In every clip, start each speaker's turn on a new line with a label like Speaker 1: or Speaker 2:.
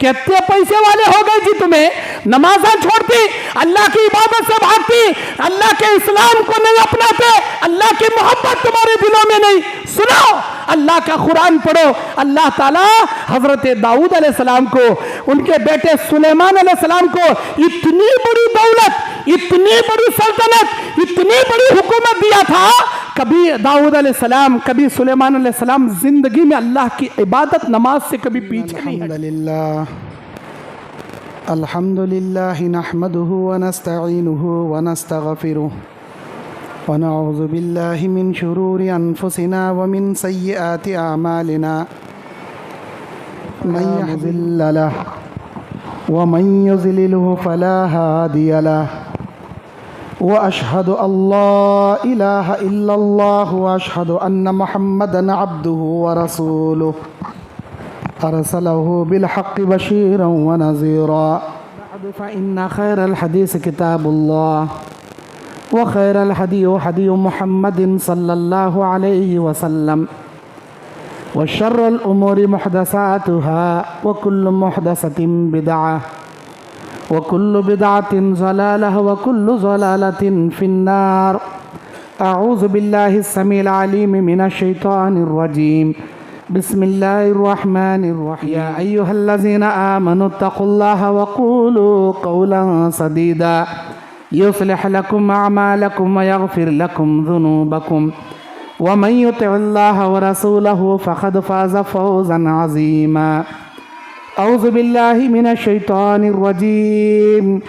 Speaker 1: कितने पैसे वाले हो गए जी तुम्हें, नमाज़ा छोड़ती, अल्लाह की इबादत से भागती, अल्लाह के इस्लाम को नहीं अपनाते, अल्लाह की मोहब्बत तुम्हारे दिलों में नहीं। सुनो, अल्लाह का कुरान पढ़ो। अल्लाह ताला हजरत दाऊद अलैहिस्सलाम को, उनके बेटे सुलेमान अलैहिस्सलाम को इतनी बड़ी दौलत, इतनी बड़ी सल्तनत, इतनी बड़ी हुकूमत दिया था। कभी दाऊद अलैहिस्सलाम, कभी सुलेमान अलैहिस्सलाम जिंदगी में अल्लाह की इबादत नमाज से कभी पीछे नहीं हटे।
Speaker 2: अल्हम्दुलिल्लाह नहमदुहु व नस्तईनुहु व नस्तगफिरुह व नऊज़ु बिल्लाहि मिन शुरूरि अनफुसिना व मिन सय्यिआति अमालिना मन यहदिल्लाहु लहु व मन युज़लिलहु फला हादिय लहु व अशहदु अल्ला इलाहा इल्लल्लाह व अशहदु अन्न मुहम्मदन अब्दुहु व रसूलुहु अरसलहु बिलहक़्क़ि बशीरन व नज़ीरा फ़इन्न खैरल हदीस किताबुल्लाह व खैरल हदी हदी मुहम्मदिन सल्लल्लाहु अलैहि वसल्लम व शर्रल उमूरि मुहदसातुहा व कुल्लु मुहदसतिन बिदअह व कुल्लु बिदअतिन ज़लालह व कुल्लु ज़लालतिन फिन्नार। अऊज़ु बिल्लाहिस समीइल अलीम मिनश शैतानिर रजीम। बिस्मिल्लाहिर्रहमानिर्रहीम। या अय्युहल्लज़ीना आमनुत्तक़ुल्लाहा व क़ूलू क़ौलन सदीदा युस्लिह लकुम अअमालकुम व यग़फ़िर लकुम ज़ुनूबकुम व मन युति'िल्लाहा व रसूलहु फ़क़द फ़ाज़ फ़ौज़न अज़ीमा। अऊज़ु बिल्लाहि मिनश शैतानिर रजीम।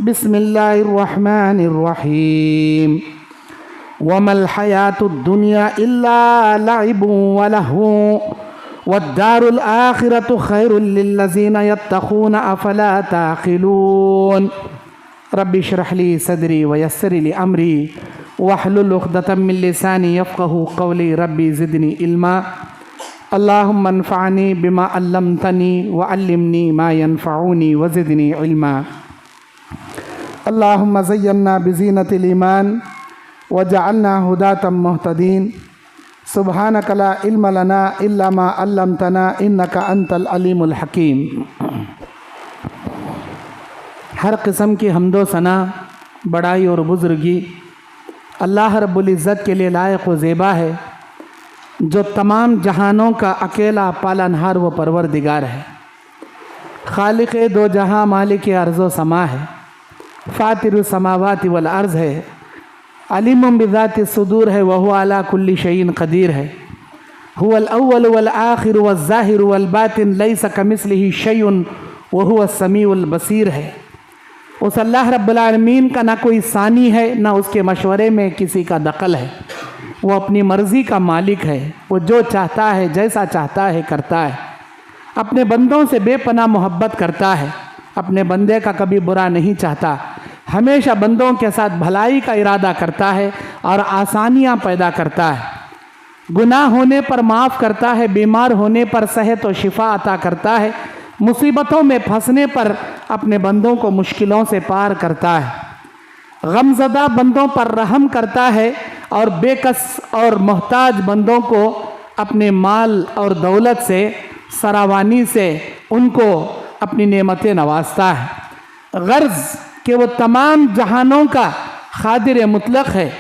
Speaker 2: बिस्मिल्लाहिर्रहमानिर्रहीम। वमल हयातुद दुनिया इल्ला लइबुन व लहवुन वद्दारुल आखिरतु खैरुल लिल्लज़ीना यत्तक़ून अफ़ला ताक़िलून। रब्बि इश्रह ली सदरी व यस्सिर ली अमरी वहलुल उक़दतम मिन लिसानी यफ़क़हू क़ौली। रब्बि ज़िदनी इल्मा। अल्लाहुम्मा अन्फ़अनी बिमा अल्लमतनी व अल्लिमनी मा यनफ़अुनी व ज़िदनी इल्मा। अल्लाहुम्मा ज़य्यन्ना बिज़ीनतिल ईमान वजअलना हुदातम मुहतदीन। सुब्हानक ला इल्म लना इल्ला मा अल्लमतना इन्नका अंतल अलीमुल हकीम। हर किस्म की हम्दो सना, बड़ाई और बुज़ुर्गी अल्लाह रब्बुल इज़्ज़त के लिए लायक व ज़ेबा है, जो तमाम जहानों का अकेला पालनहार व परवरदिगार है। खालिक़ दो जहां, मालिक अर्ज़ व समा है, फ़ातिरुस समावाति वल अर्ज़ है, अलीमुम बिज़ाति सुदूर है, वह अला कुल्ली शैइन क़दीर है। हुवल अव्वल वल आखिर वल ज़ाहिर वल बातिन लैसा कमिस्लिही शैउन व हुवस समीउल बसीर है। उस अल्लाह रब्बुल आलमीन का ना कोई सानी है, ना उसके मशवरे में किसी का दखल है। वो अपनी मर्ज़ी का मालिक है, वो जो चाहता है, जैसा चाहता है करता है। अपने बंदों से बेपनाह मोहब्बत करता है, अपने बंदे का कभी बुरा नहीं चाहता, हमेशा बंदों के साथ भलाई का इरादा करता है और आसानियां पैदा करता है। गुनाह होने पर माफ़ करता है, बीमार होने पर सेहत और शिफा अता करता है, मुसीबतों में फंसने पर अपने बंदों को मुश्किलों से पार करता है, गमज़दा बंदों पर रहम करता है और बेकस और मोहताज बंदों को अपने माल और दौलत से, सरावानी से उनको अपनी नेमतें नवाजता है। गर्ज़ कि वो तमाम जहानों का खादिर मुतलक है,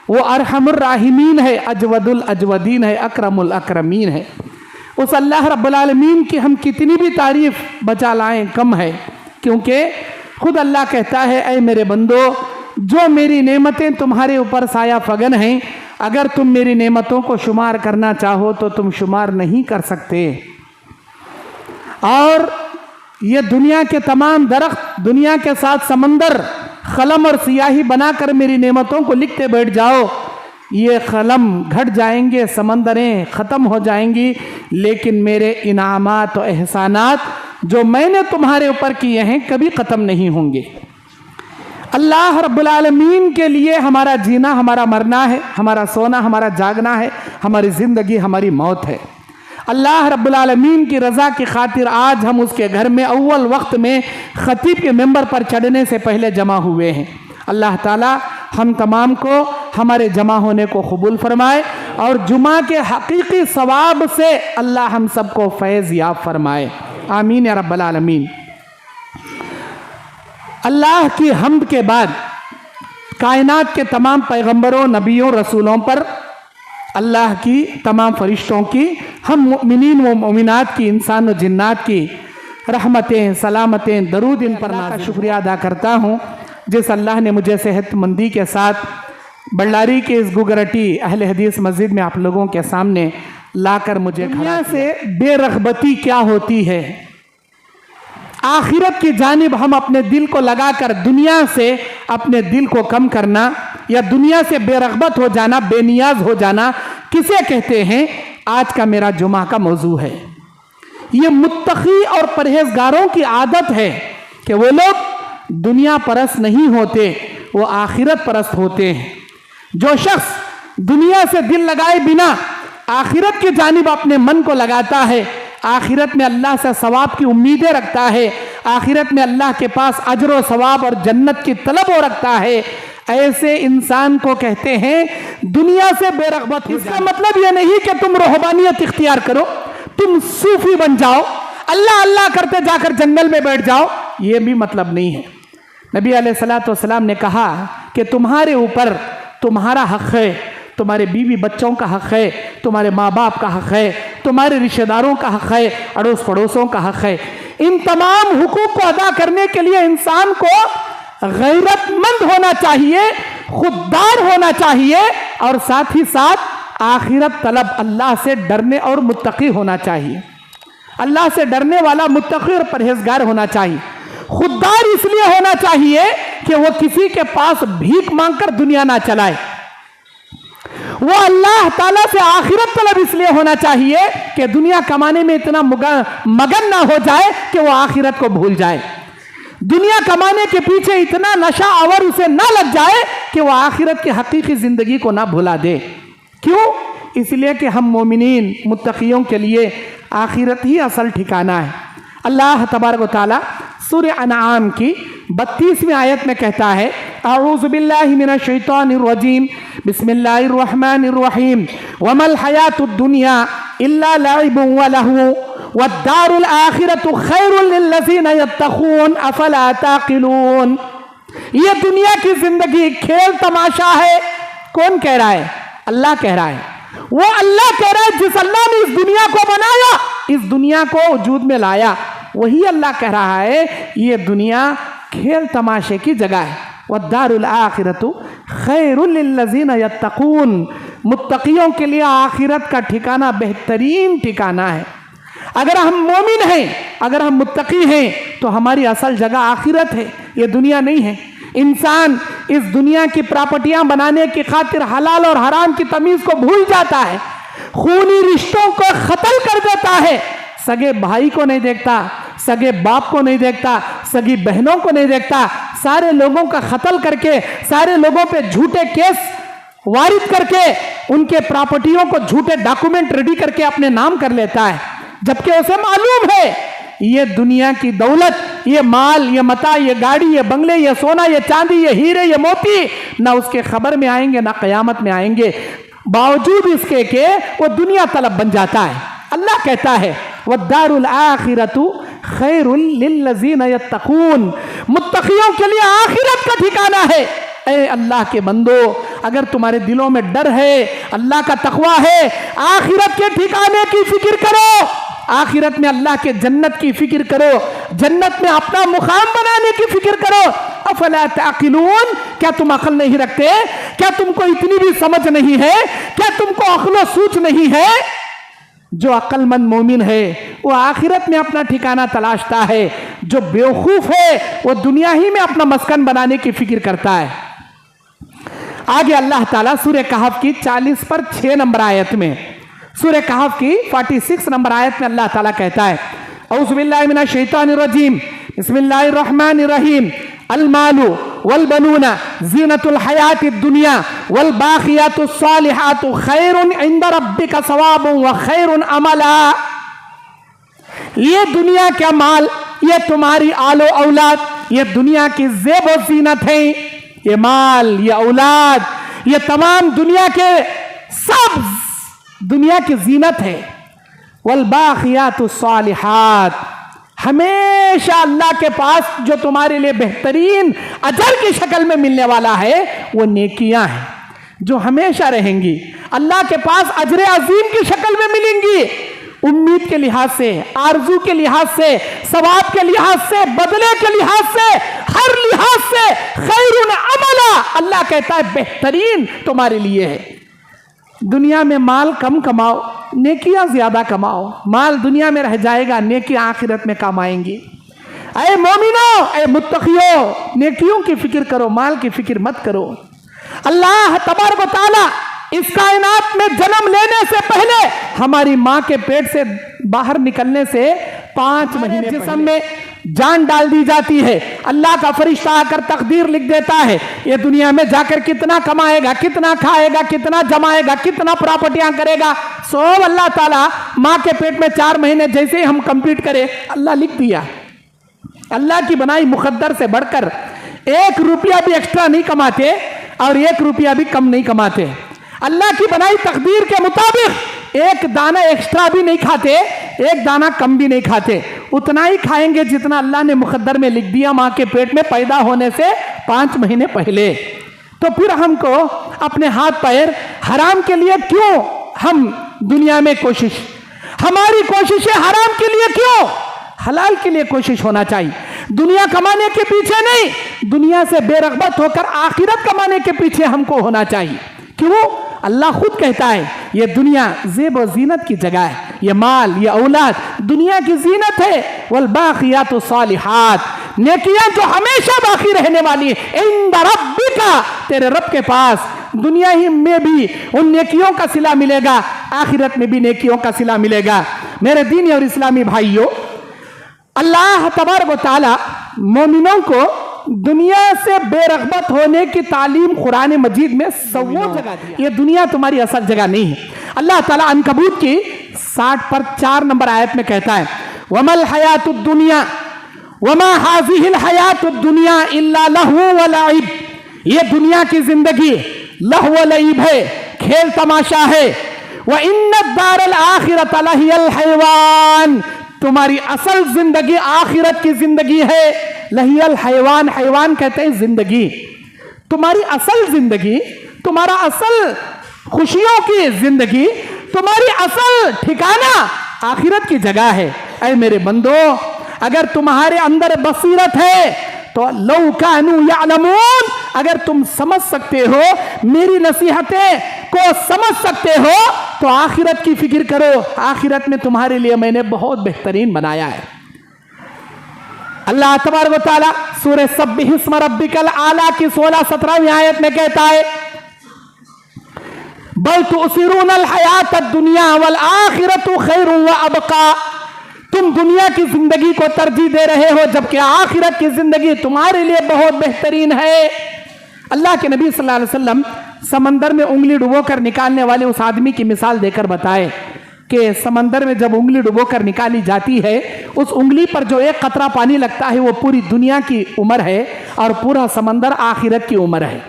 Speaker 2: वो अरहमुर राहिमीन है, अजवदुल अजवदीन है, अकरमुल अकरमीन है। उस अल्लाह रब्बुल आलमीन की हम कितनी भी तारीफ़ बचा लाएं कम है, क्योंकि खुद अल्लाह कहता है, ऐ मेरे बंदो, जो मेरी नेमतें तुम्हारे ऊपर साया फगन हैं, अगर तुम मेरी नेमतों को शुमार करना चाहो तो तुम शुमार नहीं कर सकते। और ये दुनिया के तमाम दरख्त, दुनिया के साथ समंदर कलम और सियाही बनाकर मेरी नेमतों को लिखते बैठ जाओ, ये कलम घट जाएंगे, समंदरें ख़त्म हो जाएंगी, लेकिन मेरे इनामात और एहसानात जो मैंने तुम्हारे ऊपर किए हैं कभी ख़त्म नहीं होंगे। अल्लाह रब्बुल आलमीन के लिए हमारा जीना, हमारा मरना है, हमारा सोना, हमारा जागना है, हमारी ज़िंदगी, हमारी मौत है। अल्लाह रब्बुल आलमीन की रज़ा की खातिर आज हम उसके घर में अव्वल वक्त में ख़तीब के मेंबर पर चढ़ने से पहले जमा हुए हैं। अल्लाह ताला हम तमाम को हमारे जमा होने को कबूल फरमाए और जुमा के हकीकी सवाब से अल्लाह हम सबको फैज़ याब फरमाए। आमीन या रब्बल आलमीन। अल्लाह की हम्द के बाद कायनात के तमाम पैगंबरों, नबियों, रसूलों पर, अल्लाह की तमाम फरिश्तों की, हम मुमिनीन व मुमिनात की, इंसान व जिन्नात की रहमतें, सलामतें, दरूद इन पर नाज़िल। शुक्रिया अदा करता हूँ जिस अल्लाह ने मुझे सेहतमंदी के साथ बल्लारी के इस गुगरटी अहले हदीस मस्जिद में आप लोगों के सामने लाकर मुझे दुनिया से बेरग़बती क्या होती है, आखिरत की जानिब हम अपने दिल को लगाकर दुनिया से अपने दिल को कम करना या दुनिया से बेरग़बत हो जाना, बेनियाज हो जाना किसे कहते हैं, आज का मेरा जुमा का मौजू है। ये मुत्तकी और परहेजगारों की आदत है कि वो लोग दुनिया परस्त नहीं होते, वो आखिरत परस्त होते हैं। जो शख्स दुनिया से दिल लगाए बिना आखिरत की जानिब अपने मन को लगाता है, आखिरत में अल्लाह से सवाब की उम्मीदें रखता है, आखिरत में अल्लाह के पास अजर व सवाब और जन्नत की तलब हो रखता है, ऐसे इंसान को कहते हैं दुनिया से बेरग़बत। इसका मतलब यह नहीं कि तुम रूहानियत इख्तियार करो, तुम सूफी बन जाओ, अल्लाह अल्लाह करते जाकर जंगल में बैठ जाओ, ये भी मतलब नहीं है। नबी अलैहिस्सलातु वस्सलाम ने कहा कि तुम्हारे ऊपर तुम्हारा हक़ है, तुम्हारे बीवी बच्चों का हक़ है, तुम्हारे माँ बाप का हक़ है, तुम्हारे रिश्तेदारों का हक़ है, अड़ोस पड़ोसों का हक़ है। इन तमाम हुकूक को अदा करने के लिए इंसान को गैरतमंद होना चाहिए, खुददार होना चाहिए और साथ ही साथ आखिरत तलब, अल्लाह से डरने और मुत्तकी होना चाहिए। अल्लाह से डरने वाला मुत्तकी और परहेजगार होना चाहिए। खुददार इसलिए होना चाहिए कि वो किसी के पास भीख मांगकर दुनिया ना चलाए। वो अल्लाह ताला से आखिरत तलब इसलिए होना चाहिए कि दुनिया कमाने में इतना मगन ना हो जाए कि वो आखिरत को भूल जाए। दुनिया कमाने के पीछे इतना नशा आवर उसे ना लग जाए कि वो आखिरत की हकीकी जिंदगी को ना भुला दे। क्यों? इसलिए कि हम मोमिनीन मुत्तकियों के लिए आखिरत ही असल ठिकाना है। अल्लाह तबारक व तआला सूरह अनआम की 32वीं आयत में कहता है, अऊज़ु बिल्लाहि मिनश शैतानिर रजीम, बिस्मिल्लाहिर रहमानिर रहीम, वमल हयातुद दुनिया इल्ला लइबुन व लहू वद्दारुल आखिरतु खैरुल लिल्लज़ीना यत्तक़ून अफला ताक़िलून। ये दुनिया की जिंदगी खेल तमाशा है। कौन कह रहा है? अल्लाह कह रहा है। वो अल्लाह कह रहा है जिस अल्लाह ने इस दुनिया को बनाया, इस दुनिया को वजूद में लाया, वही अल्लाह कह रहा है ये दुनिया खेल तमाशे की जगह है। वद्दारुल आखिरतु खैरुल लिल्लज़ीना यत्तक़ून, मुत्तकियों के लिए आखिरत का ठिकाना बेहतरीन ठिकाना है। अगर हम मोमिन हैं, अगर हम मुत्तकी हैं तो हमारी असल जगह आखिरत है, ये दुनिया नहीं है। इंसान इस दुनिया की प्रॉपर्टियां बनाने की खातिर हलाल और हराम की तमीज को भूल जाता है, खूनी रिश्तों को खत्म कर देता है, सगे भाई को नहीं देखता, सगे बाप को नहीं देखता, सगी बहनों को नहीं देखता, सारे लोगों का कत्ल करके, सारे लोगों पे झूठे केस वारिद करके, उनके प्रॉपर्टियों को झूठे डॉक्यूमेंट रेडी करके अपने नाम कर लेता है, जबकि उसे मालूम है ये दुनिया की दौलत, ये माल, ये मता, ये गाड़ी, ये बंगले, ये सोना, ये चांदी, ये हीरे, ये मोती ना उसके खबर में आएंगे ना कयामत में आएंगे। बावजूद इसके के वो दुनिया तलब बन जाता है। अल्लाह कहता है वद्दारुल आखिरतु खैरुल लिल्लज़ीना यत्तक़ून, मुत्तकियों के लिए आखिरत का ठिकाना है। ऐ अल्लाह के बंदो, अगर तुम्हारे दिलों में डर है, अल्लाह का तक़वा है, आखिरत के ठिकाने की फिक्र करो, आखिरत में अल्लाह के जन्नत की फिक्र करो, जन्नत में अपना मुकाम बनाने की फिक्र करो। अफला ताक़िलून, क्या तुम अक्ल नहीं रखते? क्या तुमको इतनी भी समझ नहीं है? क्या तुमको अक्ल सूझ नहीं है? जो अक्लमंद मोमिन है वो आखिरत में अपना ठिकाना तलाशता है, जो बेवकूफ है वो दुनिया ही में अपना मस्कन बनाने की फिक्र करता है। आगे अल्लाह ताला सूरह कहफ की 40 पर 6 नंबर आयत में, सूरह कहफ की 46 नंबर आयत में अल्लाह ताला कहता है, औज़ु बिल्लाहि मिनश शैतानिर रजीम, बिस्मिल्लाहिर रहमानिर रहीम, अल मालु वल बनुना ज़ीनतुल हयातिद दुनिया वल बाक़ियातुस सालिहातु खैरुन इंदा रब्बिका सवाबुन व खैरुन अमला। ये दुनिया का माल, ये तुम्हारी आलो औलाद, ये दुनिया की ज़ेब व ज़ीनत है। ये माल, ये औलाद, ये तमाम दुनिया के सब दुनिया की ज़ीनत है। वल बाक़ियातुस सालिहात, हमेशा अल्लाह के पास जो तुम्हारे लिए बेहतरीन अजर की शक्ल में मिलने वाला है वो नेकियां हैं, जो हमेशा रहेंगी, अल्लाह के पास अजर अजीम की शक्ल में मिलेंगी। उम्मीद के लिहाज से, आरजू के लिहाज से, सवाब के लिहाज से, बदले के लिहाज से, हर लिहाज से खैरुन अमला, अल्लाह कहता है बेहतरीन तुम्हारे लिए है। दुनिया में माल कम कमाओ, नेकियां ज्यादा कमाओ। माल दुनिया में रह जाएगा, नेकियां आखिरत में काम आएंगी। ऐ मोमिनो, ऐ मुत्तकियो, नेकियों की फिक्र करो, माल की फिक्र मत करो। अल्लाह तबारक व तआला इस कायनात में जन्म लेने से पहले, हमारी माँ के पेट से बाहर निकलने से 5 महीने जिस्म में जान डाल दी जाती है। अल्लाह का फरिश्ता आकर तकदीर लिख देता है, ये दुनिया में जाकर कितना कमाएगा, कितना खाएगा, कितना जमाएगा, कितना प्रॉपर्टियां करेगा। सब अल्लाह ताला माँ के पेट में 4 महीने जैसे ही हम कंप्लीट करें, अल्लाह लिख दिया। अल्लाह की बनाई मुकद्दर से बढ़कर 1 रुपया भी एक्स्ट्रा नहीं कमाते और 1 रुपया भी कम नहीं कमाते। अल्लाह की बनाई तकदीर के मुताबिक 1 दाना एक्स्ट्रा भी नहीं खाते, 1 दाना कम भी नहीं खाते, उतना ही खाएंगे जितना अल्लाह ने मुकद्दर में लिख दिया माँ के पेट में पैदा होने से 5 महीने पहले। तो फिर हमको अपने हाथ पैर हराम के लिए क्यों हम दुनिया में कोशिश, हमारी कोशिशें हराम के लिए क्यों, हलाल के लिए कोशिश होना चाहिए। दुनिया कमाने के पीछे नहीं, दुनिया से बेरगबत होकर आखिरत कमाने के पीछे हमको होना चाहिए। क्यों? अल्लाह खुद कहता है ये दुनिया ज़ेब व ज़ीनत की जगह है, ये माल, ये औलाद दुनिया की ज़ीनत है। वल बाक़ियातु सालिहात, नेकियां जो हमेशा बाकी रहने वाली है, इंद रब्बिका, तेरे रब के पास दुनिया ही में भी उन नेकियों का सिला मिलेगा, आखिरत में भी नेकियों का सिला मिलेगा। मेरे दीनी और इस्लामी भाइयों, अल्लाह तबारक व तआला मोमिनों को दुनिया से बेरगबत होने की तालीम कुरान मजीद में सवों जगह दी। ये दुनिया तुम्हारी असल जगह नहीं है। अल्लाह ताला अनकबूत की 60 पर 4 नंबर आयत में कहता है, वमल हयातुद दुनिया वमा हाज़िहिल हयातुद दुनिया इल्ला लहू व लईब, ये दुनिया की जिंदगी लहू व लईब है, खेल तमाशा है। व इन्नद दारल आखिरत लहियल हैवान, तुम्हारी असल जिंदगी आखिरत की जिंदगी है। लहियल हैवान, हैवान कहते हैं जिंदगी। तुम्हारी असल जिंदगी, तुम्हारा असल खुशियों की जिंदगी, तुम्हारी असल ठिकाना आखिरत की जगह है। ऐ मेरे बंदो, अगर तुम्हारे अंदर बसीरत है तो लौ कानू यालमून, अगर तुम समझ सकते हो, मेरी नसीहतें को समझ सकते हो, तो आखिरत की फिक्र करो। आखिरत में तुम्हारे लिए मैंने बहुत बेहतरीन बनाया है। अल्लाह तबारक व तआला सूरह सब्बिह इस्म रब्बिकल आला की 16-17वीं आयत में कहता है, बल तुसिरूनल हयातद दुनिया वल आखिरतु खैरुन व अबका, तुम दुनिया की जिंदगी को तरजीह दे रहे हो जबकि आखिरत की जिंदगी तुम्हारे लिए बहुत बेहतरीन है। अल्लाह के नबी सल्लल्लाहु अलैहि वसल्लम समंदर में उंगली डुबोकर निकालने वाले उस आदमी की मिसाल देकर बताए कि समंदर में जब उंगली डुबोकर निकाली जाती है, उस उंगली पर जो 1 कतरा पानी लगता है वो पूरी दुनिया की उम्र है और पूरा समंदर आखिरत की उम्र है।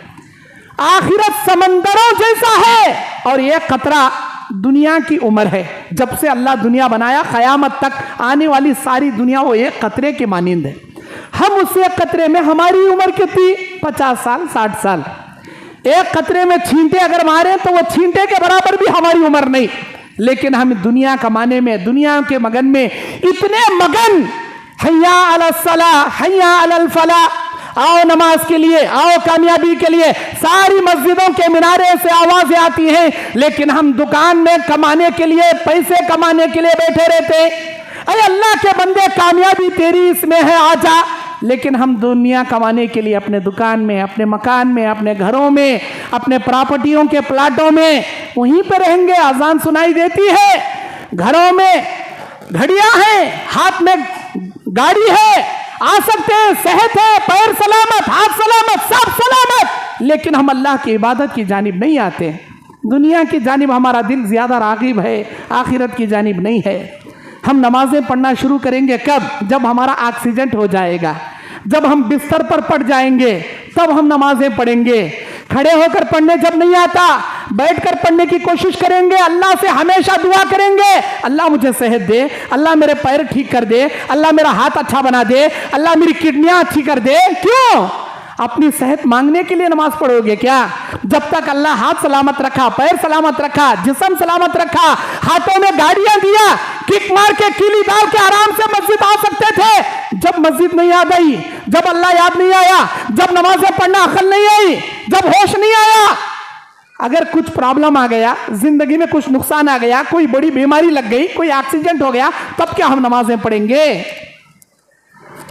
Speaker 2: आखिरत समंदरों जैसा है और 1 कतरा दुनिया की उम्र है। जब से अल्लाह दुनिया बनाया क़यामत तक आने वाली सारी दुनिया वो 1 कतरे के मानिंद है। हम उस 1 कतरे में, हमारी उम्र कितनी, 50 साल 60 साल। 1 कतरे में छींटे अगर मारे तो वो छींटे के बराबर भी हमारी उम्र नहीं। लेकिन हम दुनिया कमाने में, दुनिया के मगन में इतने मगन, हैया अलस सलाह, हैया अलल फलाह, आओ नमाज के लिए, आओ कामयाबी के लिए, सारी मस्जिदों के मिनारे से आवाजें आती हैं, लेकिन हम दुकान में कमाने के लिए, पैसे कमाने के लिए बैठे रहते हैं। अरे अल्लाह के बंदे, कामयाबी तेरी इसमें है, आजा। लेकिन हम दुनिया कमाने के लिए अपने दुकान में, अपने मकान में, अपने घरों में, अपने प्रॉपर्टियों के प्लाटों में वहीं पर रहेंगे। अजान सुनाई देती है, घरों में घड़ियां हैं, हाथ में गाड़ी है, आ सकते हैं, सेहत है, पैर सलामत, हाथ सलामत, सब सलामत, लेकिन हम अल्लाह की इबादत की जानिब नहीं आते। दुनिया की जानिब हमारा दिल ज्यादा रागिब है, आखिरत की जानिब नहीं है। हम नमाजें पढ़ना शुरू करेंगे कब? जब हमारा एक्सीडेंट हो जाएगा, जब हम बिस्तर पर पड़ जाएंगे, तब हम नमाजें पढ़ेंगे। खड़े होकर पढ़ने जब नहीं आता, बैठकर पढ़ने की कोशिश करेंगे, अल्लाह से हमेशा दुआ करेंगे, अल्लाह मुझे सेहत दे, अल्लाह मेरे पैर ठीक कर दे, अल्लाह मेरा हाथ अच्छा बना दे, अल्लाह मेरी किडनियां अच्छी कर दे। क्यों? अपनी सेहत मांगने के लिए नमाज पढ़ोगे क्या? जब तक अल्लाह हाथ सलामत रखा, पैर सलामत रखा, जिस्म सलामत रखा, हाथों में गाड़ियां दिया, किक मार के कीली डाल के आराम से मस्जिद आ सकते थे। जब मस्जिद नहीं याद आई, जब अल्लाह याद नहीं आया, जब नमाजें पढ़ना अकल नहीं आई, जब होश नहीं आया, अगर कुछ प्रॉब्लम आ गया, जिंदगी में कुछ नुकसान आ गया, कोई बड़ी बीमारी लग गई, कोई एक्सीडेंट हो गया, तब क्या हम नमाजें पढ़ेंगे?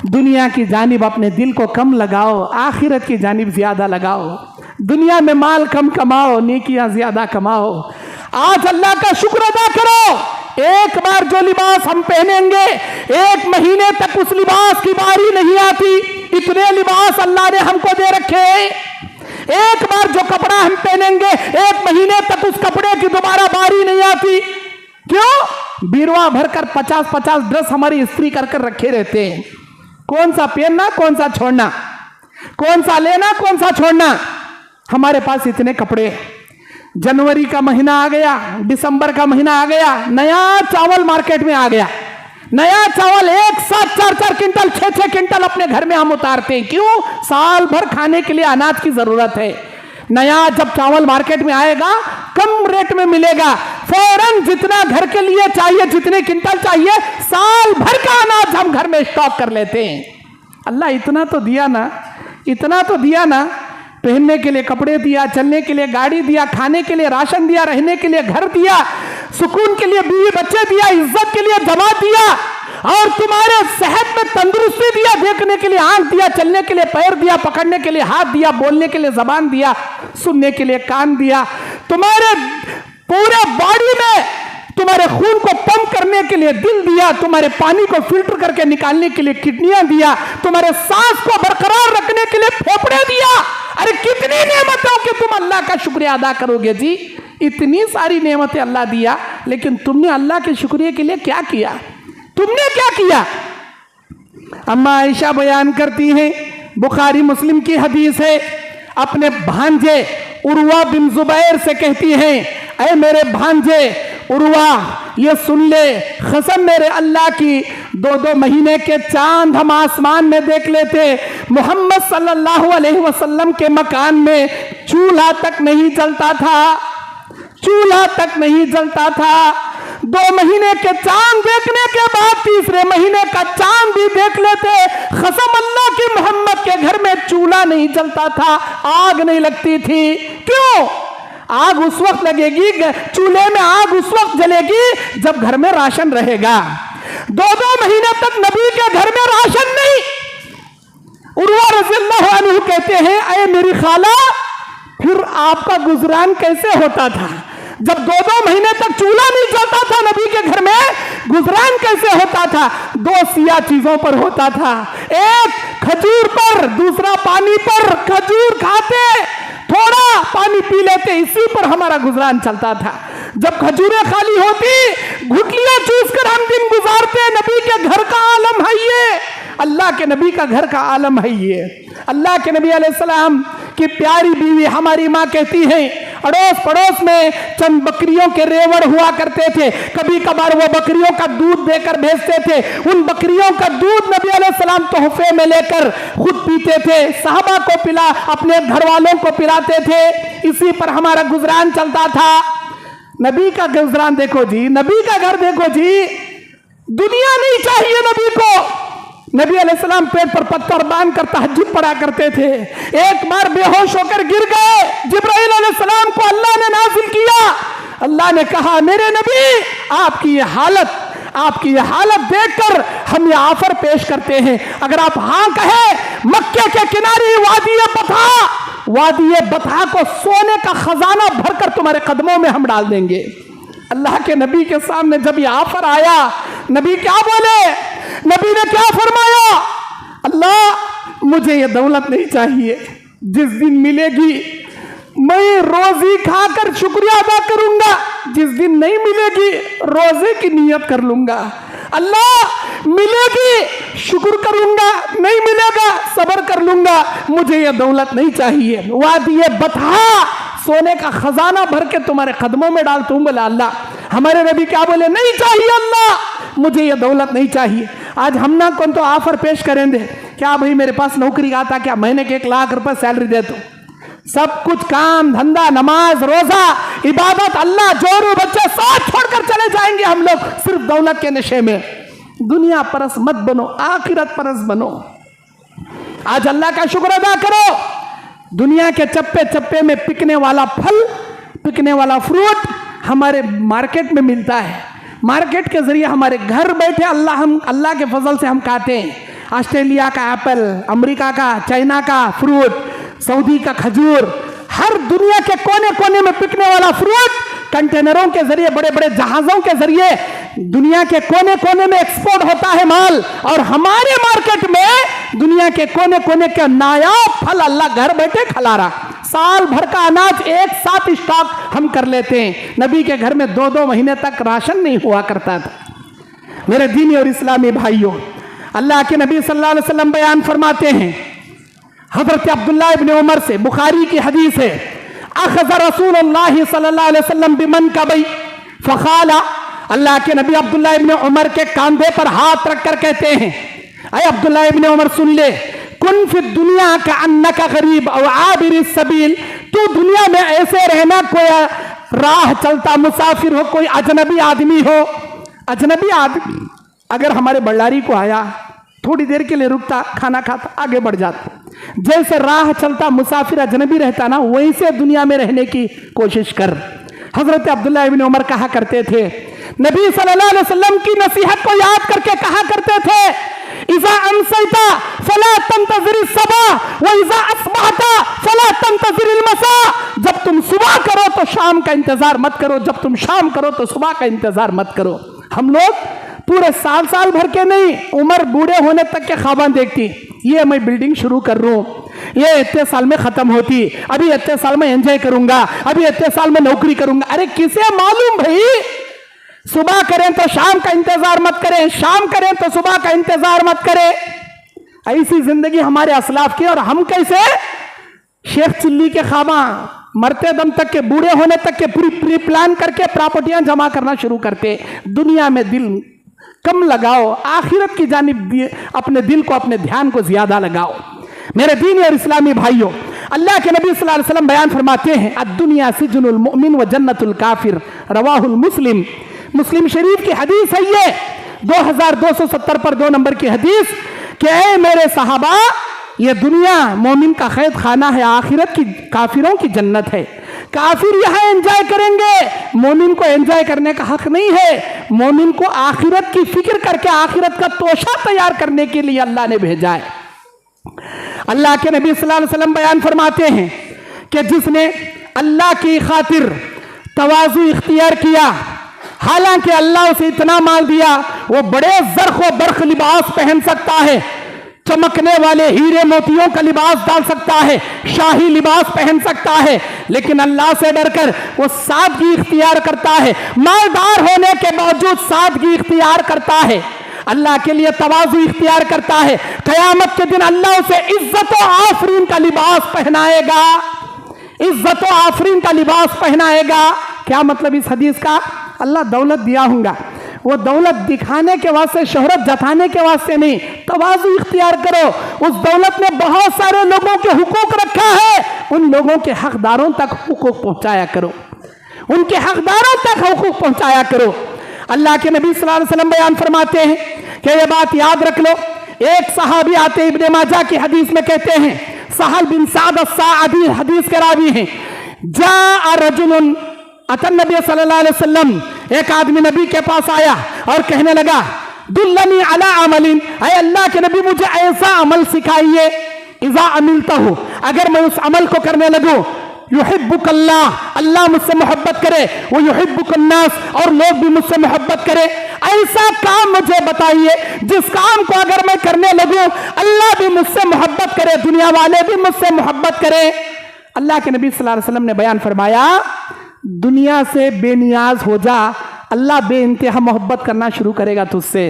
Speaker 2: दुनिया की जानिब अपने दिल को कम लगाओ, आखिरत की जानिब ज्यादा लगाओ। दुनिया में माल कम कमाओ, नेकियां ज्यादा कमाओ। आज अल्लाह का शुक्र अदा करो। एक बार जो लिबास हम पहनेंगे, एक महीने तक उस लिबास की बारी नहीं आती। इतने लिबास अल्लाह ने हमको दे रखे हैं। एक बार जो कपड़ा हम पहनेंगे, एक महीने तक उस कपड़े की दोबारा बारी नहीं आती। क्यों? बीरवा भरकर 50-50 ड्रेस हमारी इस्त्री कर कर रखे रहते हैं। कौन सा पहनना, कौन सा छोड़ना, कौन सा लेना, कौन सा छोड़ना। हमारे पास इतने कपड़े। जनवरी का महीना आ गया, दिसंबर का महीना आ गया, नया चावल मार्केट में आ गया। नया चावल एक साथ 4-4 क्विंटल, 6-6 क्विंटल अपने घर में हम उतारते हैं। क्यों? साल भर खाने के लिए अनाज की जरूरत है। नया जब चावल मार्केट में आएगा, कम रेट में मिलेगा, फौरन जितना घर के लिए चाहिए, जितने क्विंटल चाहिए, साल भर का अनाज हम घर में स्टॉक कर लेते हैं। अल्लाह इतना तो दिया ना, इतना तो दिया ना। पहनने के लिए कपड़े दिया, चलने के लिए गाड़ी दिया, खाने के लिए राशन दिया, रहने के लिए घर दिया, सुकून के लिए बीवी बच्चे दिया, इज्जत के लिए जमात दिया, और तुम्हारे सेहत में तंदुरुस्ती दिया, देखने के लिए आंख दिया, चलने के लिए पैर दिया, पकड़ने के लिए हाथ दिया, बोलने के लिए जबान दिया, सुनने के लिए कान दिया, तुम्हारे पूरे बॉडी में तुम्हारे खून को पंप करने के लिए दिल दिया, तुम्हारे पानी को फिल्टर करके निकालने के लिए किडनियां दिया, तुम्हारे सांस को बरकरार रखने के लिए फेफड़े दिया। अरे कितनी नेमतों के तुम अल्लाह का शुक्रिया अदा करोगे जी? इतनी सारी नेमतें अल्लाह दिया, लेकिन तुमने अल्लाह के शुक्रिया के लिए क्या किया? तुमने क्या किया? अम्मा आयशा बयान करती हैं, बुखारी मुस्लिम की हदीस है, अपने भांजे उर्वा बिन जुबैर से कहती हैं, ऐ मेरे भांजे उर्वा, ये सुन ले, कसम मेरे अल्लाह की, 2-2 महीने के चांद हम आसमान में देख लेते। मोहम्मद सल्लल्लाहु अलैहि वसल्लम के मकान में चूल्हा तक नहीं जलता था, चूल्हा तक नहीं जलता था। 2 महीने के चांद देखने के बाद तीसरे महीने का चांद भी देख लेते। कसम अल्लाह की, मोहम्मद के घर में चूल्हा नहीं जलता था, आग नहीं लगती थी। क्यों? आग उस वक्त लगेगी, चूल्हे में आग उस वक्त जलेगी जब घर में राशन रहेगा। 2-2 महीने तक नबी के घर में राशन नहीं। उर्वा रज़ियल्लाहु अन्हु कहते हैं, अरे मेरी खाला, फिर आपका गुजरान कैसे होता था? जब 2-2 महीने तक चूल्हा नहीं जलता था नबी के घर में, गुजरान कैसे होता था? 2 सिया चीजों पर होता था, एक खजूर पर, दूसरा पानी पर। खजूर खाते, थोड़ा पानी पी लेते, इसी पर हमारा गुजरान चलता था। जब खजूरें खाली होती, घुटलियां चूस कर हम दिन गुजारते। नबी के घर का आलम है ये, अल्लाह के नबी का घर का आलम है ये। अल्लाह के नबी अलैहिस्सलाम की प्यारी बीवी हमारी माँ कहती है, अड़ोस पड़ोस में चंद बकरियों के रेवड़ हुआ करते थे, कभी कभार वो बकरियों का दूध देकर भेजते थे। उन बकरियों का दूध नबी अलैहिस्सलाम तोहफे में लेकर खुद पीते थे, साहबा को पिला, अपने घर वालों को पिलाते थे, इसी पर हमारा गुजरान चलता था। नबी का गुजरान देखो जी, नबी का घर देखो जी। दुनिया नहीं चाहिए नबी को। नबी अलैहिस्सलाम पेट पर पत्थर बांध कर तहज्जुद पढ़ा करते थे। एक बार बेहोश होकर गिर गए, जिब्राइल अलैहिस्सलाम को अल्लाह ने नाज़िल किया। अल्लाह ने कहा, मेरे नबी, आपकी ये हालत देखकर हम ये ऑफर पेश करते हैं, अगर आप हाँ कहे, मक्के के किनारे वादी बथा को सोने का खजाना भरकर तुम्हारे कदमों में हम डाल देंगे। अल्लाह के नबी के सामने जब ये ऑफर आया, नबी क्या बोले? नबी ने क्या फरमाया? अल्लाह, मुझे ये दौलत नहीं चाहिए, जिस दिन मिलेगी मैं रोजी खाकर शुक्रिया अदा करूंगा, जिस दिन नहीं मिलेगी रोजे की नियत कर लूंगा। अल्लाह, मिलेगी शुक्र करूंगा, नहीं मिलेगा सब्र कर लूंगा, मुझे ये दौलत नहीं चाहिए। वादी बता,
Speaker 1: सोने का खजाना भर के तुम्हारे कदमों में डालता हूं। बोला अल्लाह। हमारे नबी क्या बोले? नहीं चाहिए अल्लाह, मुझे ये दौलत नहीं चाहिए। आज हम ना कौन तो ऑफर पेश करेंगे, क्या भाई मेरे पास नौकरी आता, क्या महीने के 1 लाख रुपए सैलरी दे दो। सब कुछ काम धंधा नमाज रोजा इबादत अल्लाह जोरू बच्चे सब छोड़कर चले जाएंगे हम लोग सिर्फ दौलत के नशे में। दुनिया परस मत बनो, आखिरत परस बनो। आज अल्लाह का शुक्र अदा करो, दुनिया के चप्पे चप्पे में पिकने वाला फल, पिकने वाला फ्रूट हमारे मार्केट में मिलता है। मार्केट के जरिए हमारे घर बैठे अल्लाह के फजल से हम खाते हैं। ऑस्ट्रेलिया का एप्पल, अमेरिका का, चाइना का फ्रूट, सऊदी का खजूर, हर दुनिया के कोने कोने में पिकने वाला फ्रूट कंटेनरों के जरिए, बड़े बड़े जहाजों के जरिए दुनिया के कोने कोने में एक्सपोर्ट होता है माल। और हमारे मार्केट में दुनिया के कोने कोने के नायाब फल अल्लाह घर बैठे खिला रहा। साल भर का अनाज एक साथ स्टॉक हम कर लेते हैं। नबी के घर में 2-2 महीने तक राशन नहीं हुआ करता था। मेरे दीनी और इस्लामी भाइयों, अल्लाह के नबी सल्लल्लाहु अलैहि वसल्लम बयान फरमाते हैं, हजरत अब्दुल्लाह इब्न उमर से बुखारी की हदीस है, अखज़ रसूलुल्लाह सल्लल्लाहु अलैहि वसल्लम बिमनकबी फक़ाला, अल्लाह के नबी अब्दुल्लाह इब्न उमर के कंधे पर हाथ रखकर कहते हैं, अय अब्दुल्लाह इब्न उमर सुन ले, कुन फि दुनिया का अन्नका गरीब और आबिर सबील, तू दुनिया में ऐसे रहना कोई राह चलता मुसाफिर हो, कोई अजनबी आदमी हो। अजनबी आदमी अगर हमारे बल्लारी को आया, थोड़ी देर के लिए रुकता, खाना खाता, आगे बढ़ जाता। जैसे राह चलता मुसाफिर अजनबी रहता ना, वहीं से दुनिया में रहने की कोशिश कर। हजरत अब्दुल्लाह इब्न उमर कहा करते थे, नबी सल्लल्लाहु अलैहि वसल्लम की नसीहत को याद करके कहा करते थे, इज़ा अमसैता फला तंतज़िर सबा व इज़ा अस्बहता फला तंतज़िर मसा। जब तुम सुबह करो तो शाम का इंतजार मत करो, जब तुम शाम करो तो सुबह का इंतजार मत करो। हम लोग पूरे साल भर के नहीं, उम्र बूढ़े होने तक के ख्वाबान देखती, ये मैं बिल्डिंग शुरू कर रहा हूँ, ये इतने साल में खत्म होती, अभी इतने साल में एंजॉय करूंगा, अभी इतने साल में नौकरी करूंगा। अरे किसे मालूम भाई, सुबह करें तो शाम का इंतजार मत करें, शाम करें तो सुबह का इंतजार मत करें। ऐसी जिंदगी हमारे असलाफ की। और हम कैसे शेख चिल्ली के ख्वाबा मरते दम तक के, बूढ़े होने तक के पूरी प्री प्लान करके प्रॉपर्टियां जमा करना शुरू करते। दुनिया में दिल कम लगाओ, आखिरत की जानिब अपने दिल को, अपने ध्यान को ज्यादा लगाओ। मेरे दीनी और इस्लामी भाइयों, अल्लाह के नबी सल्लल्लाहु अलैहि वसल्लम बयान फरमाते हैं, अद्दुनिया सिजनुल मुमिन व जन्नतुल काफिर, रवाहुल मुस्लिम। मुस्लिम शरीफ की हदीस है ये, 2270 पर 2 नंबर की हदीस, कि ऐ मेरे सहाबा, ये दुनिया मोमिन का कैद खाना है, आखिरत की काफिरों की जन्नत है। काफिर यहाँ एंजॉय करेंगे, मोमिन को एंजॉय करने का हक नहीं है। मोमिन को आखिरत की फिक्र करके आखिरत का तोशा तैयार करने के लिए अल्लाह ने भेजा है। अल्लाह के नबी सल्लल्लाहु अलैहि वसल्लम बयान फरमाते हैं कि जिसने अल्लाह की खातिर तवाज़ु इख्तियार किया, हालांकि अल्लाह उसे इतना माल दिया, वो बड़े ज़र्ख़ बर्ख़ लिबास पहन सकता है, चमकने वाले हीरे मोतियों का लिबास डाल सकता है, शाही लिबास पहन सकता है, लेकिन अल्लाह से डरकर वो सादगी इख्तियार करता है। मालदार होने के बावजूद सादगी इख्तियार करता है, अल्लाह के लिए तवाज़ु इख्तियार करता है। क़यामत के दिन अल्लाह उसे इज्जत व आफरीन का लिबास पहनाएगा, इज्जत व आफरीन का लिबास पहनाएगा। क्या मतलब इस हदीस का? अल्लाह दौलत दिया होगा, वो दौलत दिखाने के वास्ते, शोहरत जताने के वास्ते नहीं, तवाज़ु इख्तियार करो। उस दौलत ने बहुत सारे लोगों के हुकूक रखा है, उन लोगों के हकदारों तक हुकूक पहुंचाया करो, उनके हकदारों तक हुकूक पहुंचाया करो। अल्लाह के नबी सल्लल्लाहु अलैहि वसल्लम बयान फरमाते हैं कि ये बात याद रख लो। एक सहाबी आते, इब्ने माजा की हदीस में कहते हैं, सहल बिन साद अस्सादी हदीस के रावी हैं, जा रजुलन अतन नबी सल्लल्लाहु अलैहि वसल्लम, एक आदमी नबी के पास आया और कहने लगा, दुल्लनी अला अमलिन, अय अल्लाह के नबी मुझे ऐसा अमल सिखाइए, इज़ा अमिलतहु, अगर मैं उस अमल को करने लगूं, युहिब्बुकल्लाह, अल्लाह मुझसे मोहब्बत करे, वो युहिब्बुकन्नास, और लोग भी मुझसे मोहब्बत करे। ऐसा काम मुझे बताइए जिस काम को अगर मैं करने लगूं अल्लाह भी मुझसे मोहब्बत करे, दुनिया वाले भी मुझसे मोहब्बत करे। अल्लाह के नबी सल्लल्लाहु अलैहि वसल्लम ने बयान फरमाया, दुनिया से बेनियाज हो जा, अल्लाह बेइंतहा मोहब्बत करना शुरू करेगा तुझसे।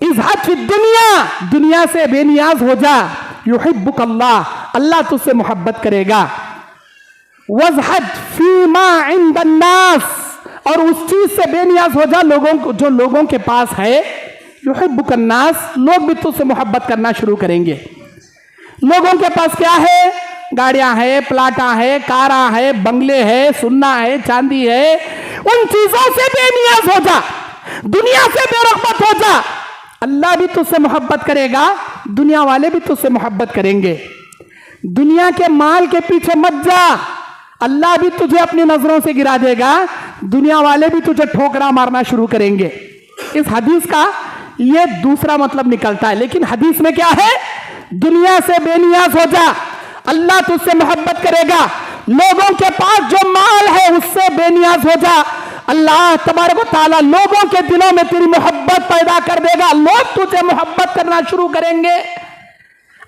Speaker 1: इज़हद फी दुनिया, दुनिया से बेनियाज हो जा, युहिब्बुकल्लाह, अल्लाह तुझसे मोहब्बत करेगा।
Speaker 2: वज़हद फीमा इंदन्नास, और उस चीज से बेनियाज हो जा लोगों को जो लोगों के पास है। युहिब्बुकन्नास, लोग भी तुझसे मोहब्बत करना शुरू करेंगे। लोगों के पास क्या है? गाड़ियां है, प्लाटा है, कारा है, बंगले है, सुन्ना है, चांदी है। उन चीजों से बेनियाज हो जा, दुनिया से बेरग़बत हो जा। अल्लाह भी तुझसे मोहब्बत करेगा, दुनिया वाले भी तुझसे मोहब्बत करेंगे। दुनिया के माल के पीछे मत जा, अल्लाह भी तुझे अपनी नजरों से गिरा देगा, दुनिया वाले भी तुझे ठोकरा मारना शुरू करेंगे। इस हदीस का ये दूसरा मतलब निकलता है, लेकिन हदीस में क्या है? दुनिया से बेनियाज हो जा, अल्लाह तुझसे मोहब्बत करेगा। लोगों के पास जो माल है उससे बेनियाज हो जा, अल्लाह तबारक व तआला लोगों के दिलों में तेरी मोहब्बत पैदा कर देगा, लोग तुझे मोहब्बत करना शुरू करेंगे।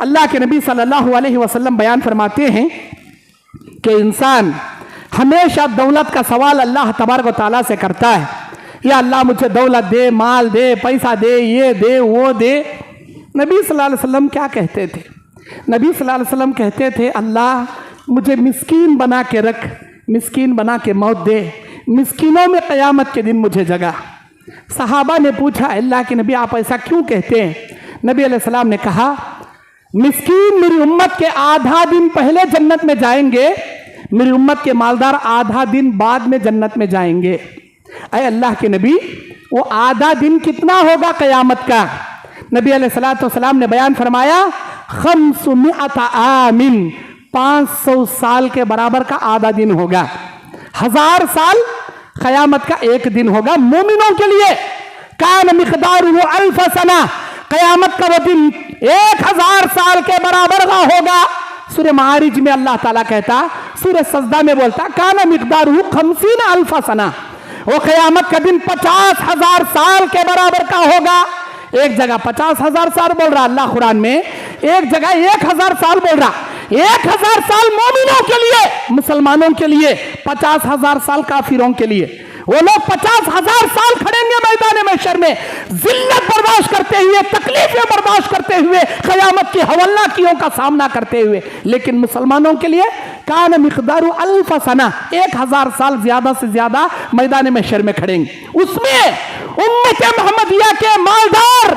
Speaker 2: अल्लाह के नबी सल्लल्लाहु अलैहि वसल्लम बयान फरमाते हैं कि इंसान हमेशा दौलत का सवाल अल्लाह तबारक व तआला से करता है, या अल्लाह मुझे दौलत दे, माल दे, पैसा दे, ये दे, वो दे। नबी सल्लल्लाहु अलैहि वसल्लम क्या कहते थे? नबी सल्लल्लाहु अलैहि वसल्लम कहते थे, अल्लाह मुझे मिस्कीन बना के रख, मिस्कीन बना के मौत दे, मिस्कीनों में क़यामत के दिन मुझे जगा। सहाबा ने पूछा, अल्लाह के नबी आप ऐसा क्यों कहते हैं? नबी अलैहिस्सलाम ने कहा, मिस्कीन मेरी उम्मत के आधा दिन पहले जन्नत में जाएंगे, मेरी उम्मत के मालदार आधा दिन बाद में जन्नत में जाएंगे। अरे अल्लाह के नबी, वो आधा दिन कितना होगा क़यामत का? नबी अलैहिस्सलाम ने बयान फरमाया, 500 आमिन, 500 साल के बराबर का आधा दिन होगा। 1000 साल क़यामत का एक दिन होगा मोमिनों के लिए। कान मिक़दारुहु अल्फ सना, क़यामत का वो दिन 1000 साल के बराबर का होगा। सूरह मारिज में अल्लाह ताला कहता, सूरह सजदा में बोलता, कान मिक़दारुहु 50 अल्फ सना, वो क़यामत का दिन 50,000 साल के बराबर का होगा। एक जगह 50,000 साल बोल रहा अल्लाह कुरान में, एक जगह 1000 साल बोल रहा। 1000 साल मोमिनों के लिए, मुसलमानों के लिए, 50,000 साल काफिरों के लिए। वो लोग 50,000 साल खड़ेंगे मैदान महशर में, जिल्लत बर्दाश्त करते हुए, तकलीफें बर्दाश्त करते हुए, क़यामत की हवलनाकियों का सामना करते हुए। लेकिन मुसलमानों के लिए कान मिक़दारु अल्फ सना, 1000 साल ज्यादा से ज्यादा मैदान महशर में खड़ेंगे। उसमें उम्मत मोहम्मदिया के मालदार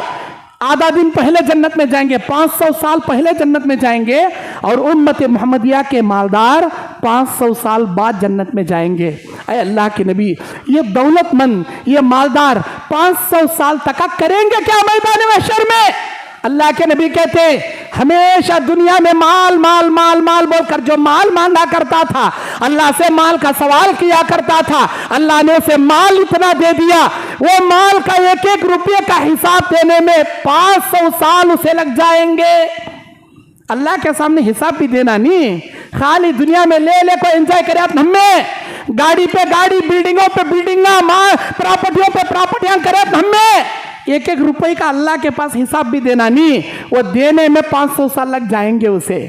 Speaker 2: आधा दिन पहले जन्नत में जाएंगे, 500 साल पहले जन्नत में जाएंगे, और उम्मत मोहम्मदिया के मालदार 500 साल बाद जन्नत में जाएंगे। अरे अल्लाह के नबी, ये दौलतमंद, ये मालदार 500 साल तक करेंगे क्या मैदान महशर में? अल्लाह के नबी कहते, हमेशा दुनिया में माल माल माल माल बोलकर जो माल मांगा करता था, अल्लाह से माल का सवाल किया करता था, अल्लाह ने उसे माल इतना दे दिया, वो माल का एक एक रुपये का हिसाब देने में 500 साल उसे लग जाएंगे। अल्लाह के सामने हिसाब भी देना नहीं, खाली दुनिया में ले ले को एंजॉय करे हमें, गाड़ी पे गाड़ी, बिल्डिंगों पे बिल्डिंगा, प्रॉपर्टियों पे प्रॉपर्टियां करे हमें, एक एक रुपए का अल्लाह के पास हिसाब भी देना नहीं, वो देने में 500 साल लग जाएंगे उसे।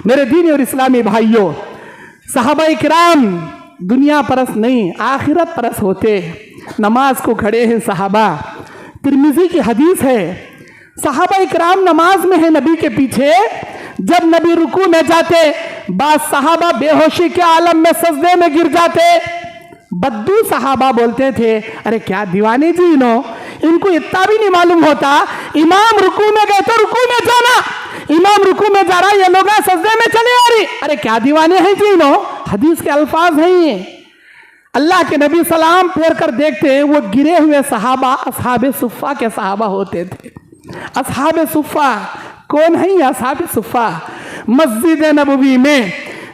Speaker 2: मेरे दीनी और इस्लामी भाइयों, सहाबाए किराम दुनिया परस नहीं, आखिरत परस होते। नमाज को खड़े हैं सहाबा, तिरमिज़ी की हदीस है, सहाबाए किराम नमाज में है नबी के पीछे, जब नबी रुकू में जाते, बाद सहाबा बेहोशी के आलम में सजदे में गिर जाते। बद्दू सहाबा बोलते थे, अरे क्या दीवाने जी इनको इतना भी नहीं मालूम होता, इमाम रुकू में गए तो रुकू में जाना, इमाम रुकू में जा रहा, ये लोग सजदे में चले आ रही, अरे क्या दीवाने हैं जी हदीस के अल्फाज हैं ये। अल्लाह के नबी सलाम फेर कर देखते, वो गिरे हुए सहाबा असहाबे सुफ़ा के सहाबा होते थे। असहाबे सुफ़ा कौन है ये असहाबे सुफ़ा? मस्जिद नबवी में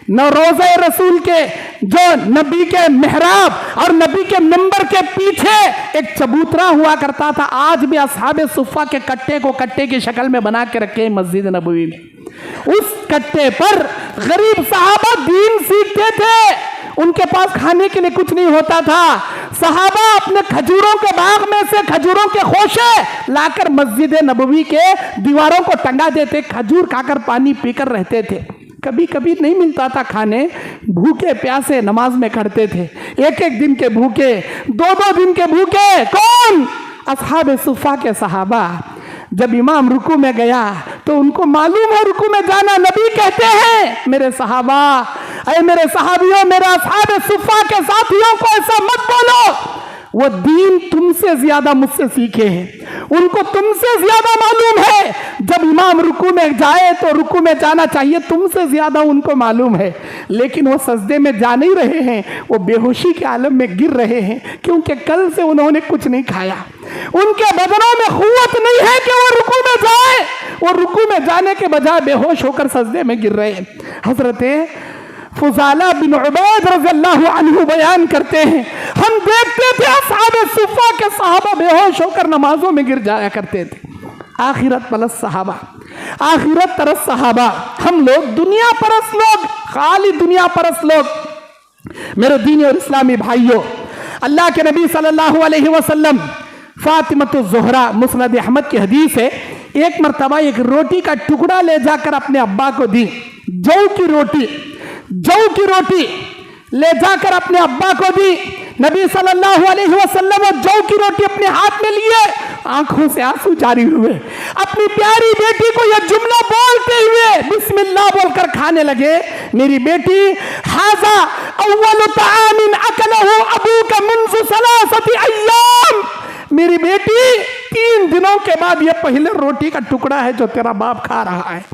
Speaker 2: रोज़े रसूल के जो नबी के मेहराब और नबी के मिंबर के पीछे एक चबूतरा हुआ करता था, आज भी असहाबे सुफ़ा के कट्टे को कट्टे की शक्ल में बना के रखे मस्जिद नबवी में। उस कट्टे पर गरीब सहाबा दीन सीखते थे, उनके पास खाने के लिए कुछ नहीं होता था, सहाबा अपने खजूरों के बाग में से खजूरों के खोशे लाकर मस्जिद नबवी के दीवारों को टंगा देते, खजूर खाकर पानी पीकर रहते थे। कभी कभी नहीं मिलता था खाने, भूखे प्यासे नमाज में खड़ते थे, एक एक दिन के भूखे, दो दो दिन के भूखे। कौन? असहाबे सुफ़ा के सहाबा। जब इमाम रुकू में गया तो उनको मालूम है रुकू में जाना, नबी कहते हैं मेरे सहाबा
Speaker 1: अरे मेरे सहाबियों, मेरे असहाब सुफ़ा के साथियों को ऐसा मत बोलो। वो दीन तुमसे ज्यादा मुझसे सीखे हैं, उनको तुमसे ज्यादा मालूम है। जब इमाम रुकू में जाए तो रुकू में जाना चाहिए, तुमसे ज्यादा उनको मालूम है। लेकिन वो सजदे में जा नहीं रहे हैं, वो बेहोशी के आलम में गिर रहे हैं, क्योंकि कल से उन्होंने कुछ नहीं खाया। उनके बदनों में क़ुव्वत नहीं है कि वो रुकू में जाए। वो रुकू में जाने के बजाय बेहोश होकर सजदे में गिर रहे हैं। हजरत फुज़ाला बिन उबैद रज़ियल्लाहु अन्हु बयान करते हैं, हम देखते थे असहाब सुफ़ा के सहाबा बेहोश होकर नमाजों में गिर जाया करते थे। आखिरत परस्त सहाबा, आखिरत तरस सहाबा, हम लोग दुनिया परस्त लोग, खाली दुनिया परस्त लोग। मेरे दीनी और इस्लामी भाइयों, अल्लाह के नबी सल्लल्लाहु अलैहि वसल्लम, फातिमतु ज़ुहरा, मुस्नद अहमद की हदीस है, एक मरतबा एक रोटी का टुकड़ा ले जाकर अपने अब्बा को दी। जौ की रोटी ले जाकर अपने अब्बा को दी। नबी सल्लल्लाहु अलैहि वसल्लम और जौ की रोटी अपने हाथ में लिए, आंखों से आंसू जारी हुए, अपनी प्यारी बेटी को यह जुमला बोलते हुए बिस्मिल्लाह बोलकर खाने लगे। मेरी बेटी, हाज़ा अव्वलु तआमिन अकलहु अबूका मुन्ज़ु सलासति अय्याम, मेरी बेटी 3 दिनों के बाद यह पहले रोटी का टुकड़ा है जो तेरा बाप खा रहा है।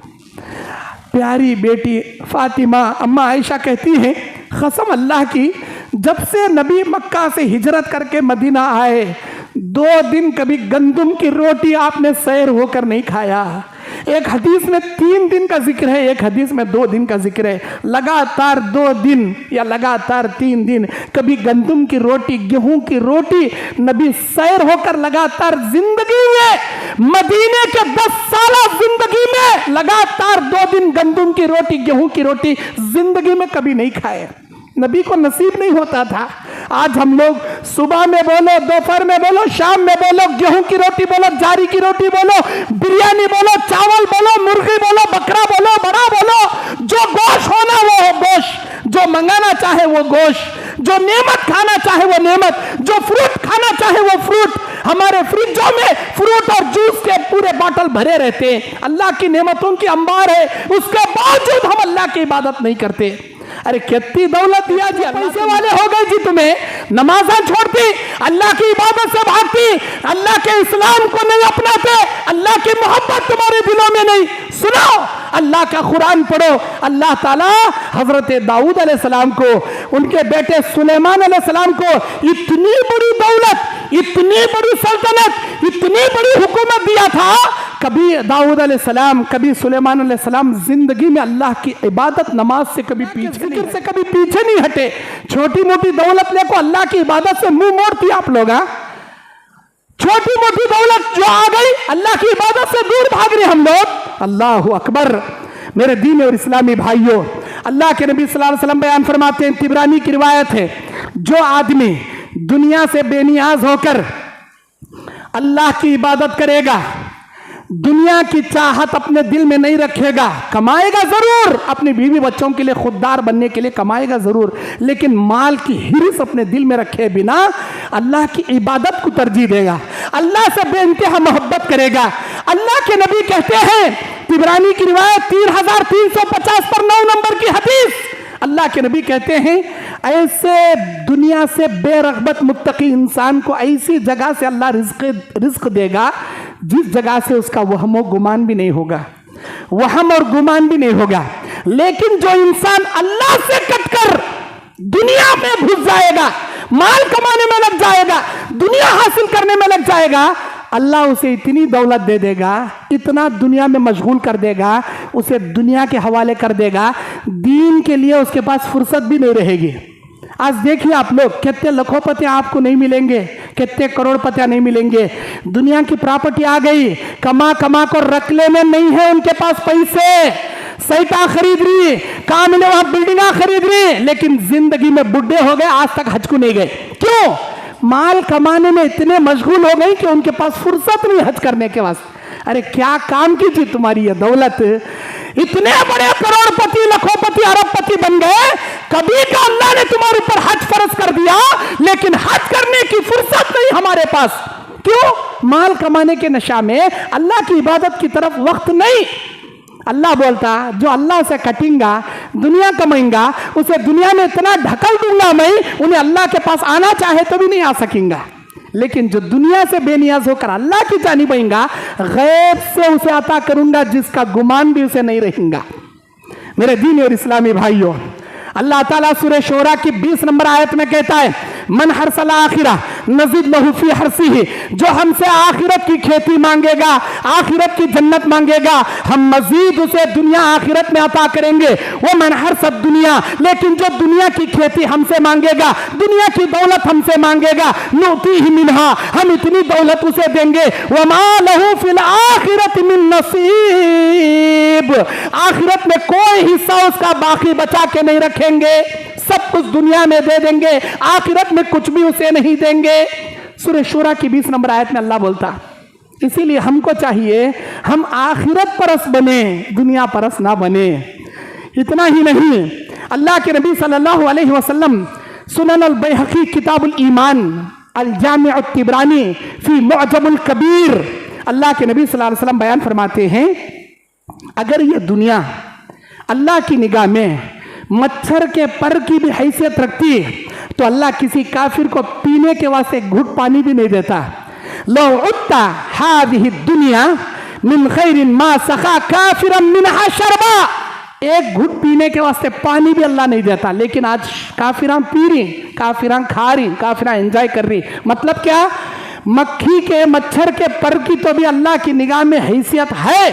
Speaker 1: प्यारी बेटी फातिमा अम्मा आयशा कहती हैं, कसम अल्लाह की, जब से नबी मक्का से हिजरत करके मदीना आए 2 दिन कभी गंदम की रोटी आपने सैर होकर नहीं खाया। एक हदीस में 3 दिन का जिक्र है, एक हदीस में 2 दिन का जिक्र है। लगातार 2 दिन या लगातार 3 दिन कभी गंदम की रोटी, गेहूं की रोटी नबी सैर होकर लगातार जिंदगी में, मदीने के 10 साल जिंदगी में लगातार 2 दिन गंदम की रोटी, गेहूं की रोटी जिंदगी में कभी नहीं खाए। नबी को नसीब नहीं होता था। आज हम लोग सुबह में बोलो, दोपहर में बोलो, शाम में बोलो, गेहूं की रोटी बोलो, जारी की रोटी बोलो, बिरयानी बोलो, चावल बोलो, मुर्गी बोलो, बकरा बोलो, बड़ा बोलो, जो गोश्त होना वो गोश्त, जो मंगाना चाहे वो गोश्त, जो नेमत खाना चाहे वो नेमत, जो फ्रूट खाना चाहे वो फ्रूट। हमारे फ्रिजों में फ्रूट और जूस के पूरे बॉटल भरे रहते हैं। अल्लाह की नेमतों की अंबार है, उसके बावजूद हम अल्लाह की इबादत नहीं करते। अरे कितनी दौलत दिया जी, पैसे वाले हो गए जी, तुम्हें नमाज़ा छोड़ती, अल्लाह की इबादत से भागती, अल्लाह के इस्लाम को नहीं अपनाते, अल्लाह की मोहब्बत तुम्हारे दिलों में नहीं। सुनो, अल्लाह का कुरान पढ़ो। अल्लाह ताला हजरत दाऊद अलैहिस्सलाम को, उनके बेटे सुलेमान अलैहिस्सलाम को इतनी बड़ी दौलत, इतनी बड़ी सल्तनत, इतनी बड़ी हुकूमत दिया था। कभी दाऊद अलैहिस्सलाम, कभी सुलेमान अलैहिस्सलाम जिंदगी में अल्लाह की इबादत, नमाज से कभी पीछे नहीं हटे। छोटी मोटी दौलत लेको अल्लाह की इबादत से मुंह मोड़ती आप लोग। छोटी मोटी दौलत जो आ गई, अल्लाह की इबादत से दूर भाग रहे हम लोग। अल्लाहु अकबर। मेरे दीन और इस्लामी भाइयों, अल्लाह के नबी सल्लल्लाहु अलैहि वसल्लम बयान फरमाते हैं, तिबरानी की रिवायत है, जो आदमी दुनिया से बेनियाज होकर अल्लाह की इबादत करेगा, दुनिया की चाहत अपने दिल में नहीं रखेगा, कमाएगा जरूर, अपनी बीवी बच्चों के लिए खुददार बनने के लिए कमाएगा जरूर, लेकिन माल की हिर्स अपने दिल में रखे बिना अल्लाह की इबादत को तरजीह देगा, अल्लाह से बेइंतहा मोहब्बत करेगा। अल्लाह के नबी कहते हैं, तिबरानी की रिवायत 3350 पर 9 नंबर की हदीस, अल्लाह के नबी कहते हैं, ऐसे दुनिया से बेरगबत मुत्तकी इंसान को ऐसी जगह से अल्लाह रिज्क देगा जिस जगह से उसका वहम और गुमान भी नहीं होगा, वहम और गुमान भी नहीं होगा। लेकिन जो इंसान अल्लाह से कटकर दुनिया में घुस जाएगा, माल कमाने में लग जाएगा, दुनिया हासिल करने में लग जाएगा, अल्लाह उसे इतनी दौलत दे देगा, इतना दुनिया में मशगूल कर देगा, उसे दुनिया के हवाले कर देगा, दीन के लिए उसके पास फुर्सत भी नहीं रहेगी। आज देखिए आप लोग, कितने लखोपति आपको नहीं मिलेंगे, कितने करोड़पतियां नहीं मिलेंगे। दुनिया की प्रॉपर्टी आ गई, कमा कमा कर रख लेने नहीं है उनके पास पैसे, साइटा खरीद रही, कहाँ मिले वहां बिल्डिंगा खरीद रही, लेकिन जिंदगी में बुढ़े हो गए, आज तक हज को नहीं गए। क्यों? माल कमाने में इतने मशगूल हो गए कि उनके पास फुर्सत नहीं हज करने के वास्ते। अरे क्या काम की थी तुम्हारी ये दौलत, इतने बड़े करोड़पति, लखोपति, अरबपति बन गए, कभी का अल्लाह ने तुम्हारे ऊपर हज फर्ज कर दिया, लेकिन हज करने की फुर्सत नहीं हमारे पास। क्यों? माल कमाने के नशा में अल्लाह की इबादत की तरफ वक्त नहीं। अल्लाह बोलता, जो अल्लाह से कटेगा,
Speaker 2: दुनिया कमाएंगा, उसे दुनिया में इतना ढकल दूंगा मैं, उन्हें अल्लाह के पास आना चाहे तो भी नहीं आ सकेंगे। लेकिन जो दुनिया से बेनियाज होकर अल्लाह की जानिब आएगा, गैब से उसे अता करूंगा जिसका गुमान भी उसे नहीं रहेगा। मेरे दीन और इस्लामी भाइयों, अल्लाह ताला सूरह शूरा की 20 नंबर आयत में कहता है, मन हरसल आखिरा नजीद लहू फी हरसिही, जो हमसे आखिरत की खेती मांगेगा, आखिरत की जन्नत मांगेगा, हम मजीद उसे दुनिया आखिरत में अता करेंगे। वो मन हरसद दुनिया, लेकिन जो दुनिया की खेती हमसे मांगेगा, दुनिया की दौलत हमसे मांगेगा, नुतीही मिनहा, हम इतनी दौलत उसे देंगे, वमा लहू फिल आखिरत मिन नसीब, आखिरत में कोई हिस्सा उसका बाकी बचा के नहीं रखेंगे, सब कुछ दुनिया में दे देंगे, आखिरत में कुछ भी उसे नहीं देंगे। सूरह शूरा की 20 नंबर आयत में अल्लाह बोलता। इसीलिए हमको चाहिए हम आखिरत परस बने, दुनिया परस ना बने। इतना ही नहीं, अल्लाह के नबी सल्लल्लाहु अलैहि वसल्लम सुनन अल बैहकी किताबुल ईमान अल जामिअ तिबरानी फी मुअजमुल कबीर, अल्लाह के नबी सल्लल्लाहु अलैहि वसल्लम बयान फरमाते हैं, अगर ये दुनिया अल्लाह की निगाह में मच्छर के पर की भी हैसियत रखती तो अल्लाह किसी काफिर को पीने के वास्ते घुट पानी भी नहीं देता। लो उत्ता हादिही दुनिया मिन खैरिन मा सखा काफिरन मिनहा शरबा, एक घुट पीने के वास्ते पानी भी अल्लाह नहीं देता, लेकिन आज काफिरां पी रही, काफिरां खा रही, काफिरां एंजॉय कर रही। मतलब क्या, मक्खी के मच्छर के पर की तो भी अल्लाह की निगाह में हैसियत है,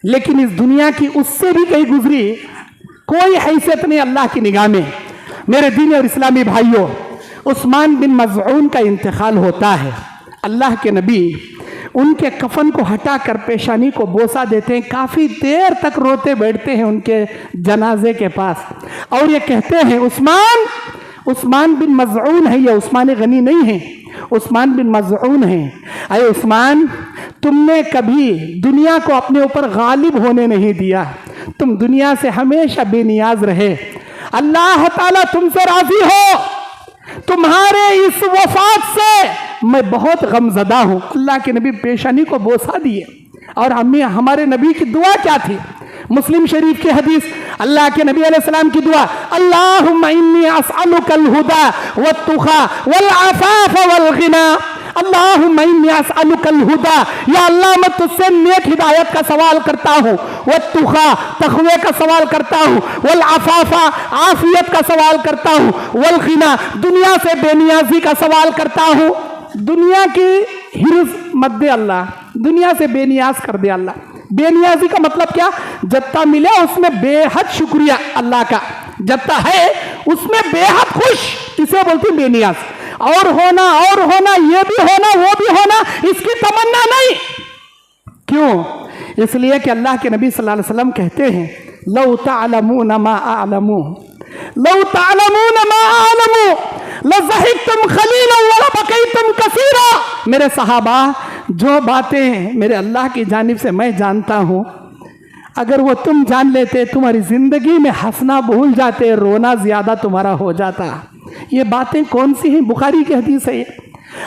Speaker 2: लेकिन इस दुनिया की उससे भी कहीं गुजरी कोई हैसियत नहीं अल्लाह की निगाह में। मेरे दीन और इस्लामी भाइयों, उस्मान बिन मज़ऊन का इंतकाल होता है। अल्लाह के नबी उनके कफन को हटाकर पेशानी को बोसा देते हैं, काफ़ी देर तक रोते बैठते हैं उनके जनाजे के पास, और ये कहते हैं, उस्मान बिन मज़ऊन है, ये उस्मान गनी नहीं है, उस्मान बिन मज़ऊन है। अरे उस्मान, तुमने कभी दुनिया को अपने ऊपर गालिब होने नहीं दिया, तुम दुनिया से हमेशा बेनियाज रहे, अल्लाह ताला तुमसे राजी हो, तुम्हारे इस वफात से मैं बहुत गमज़दा हूँ। अल्लाह के नबी पेशानी को बोसा दिए। और हमारे नबी की दुआ क्या थी? मुस्लिम शरीफ की हदीस, अल्लाह के नबी अलैहिस्सलाम की दुआ, अल्लाहुम्मा इन्नी अस्अलुकल हुदा वत्तुका वल आफाफ वल गिना, अल्लाहुम्मा इन्नी अस्अलुकल हुदा, या अल्लाह मैं तुझसे नेक हिदायत का सवाल करता हूँ, वत्तुका तक़वे का सवाल करता हूँ, वल आफाफा आफियत का सवाल करता हूँ, वल गिना दुनिया से बेनियाजी का सवाल करता हूँ। दुनिया की हिर्स मत दे अल्लाह, दुनिया से बेनियाज कर दे अल्लाह। बेनियाजी का मतलब क्या? जत्ता मिले उसमें बेहद शुक्रिया अल्लाह का, जत्ता है उसमें बेहद खुश, इसे बोलते हैं बेनियाज। और होना, ये भी होना, वो भी होना, इसकी तमन्ना नहीं। क्यों? इसलिए कि अल्लाह के नबी सल्लल्लाहु अलैहि वसल्लम कहते हैं, लौ तअलमून मा अअलमू, लौ तअलमून मा अअलमू लज़हिकतुम क़लीलन व लबकैतुम कसीरा। मेरे सहाबा, जो बातें मेरे अल्लाह की जानिब से मैं जानता हूँ, अगर वो तुम जान लेते, तुम्हारी ज़िंदगी में हंसना भूल जाते, रोना ज़्यादा तुम्हारा हो जाता। ये बातें कौन सी हैं? बुखारी की हदीस है।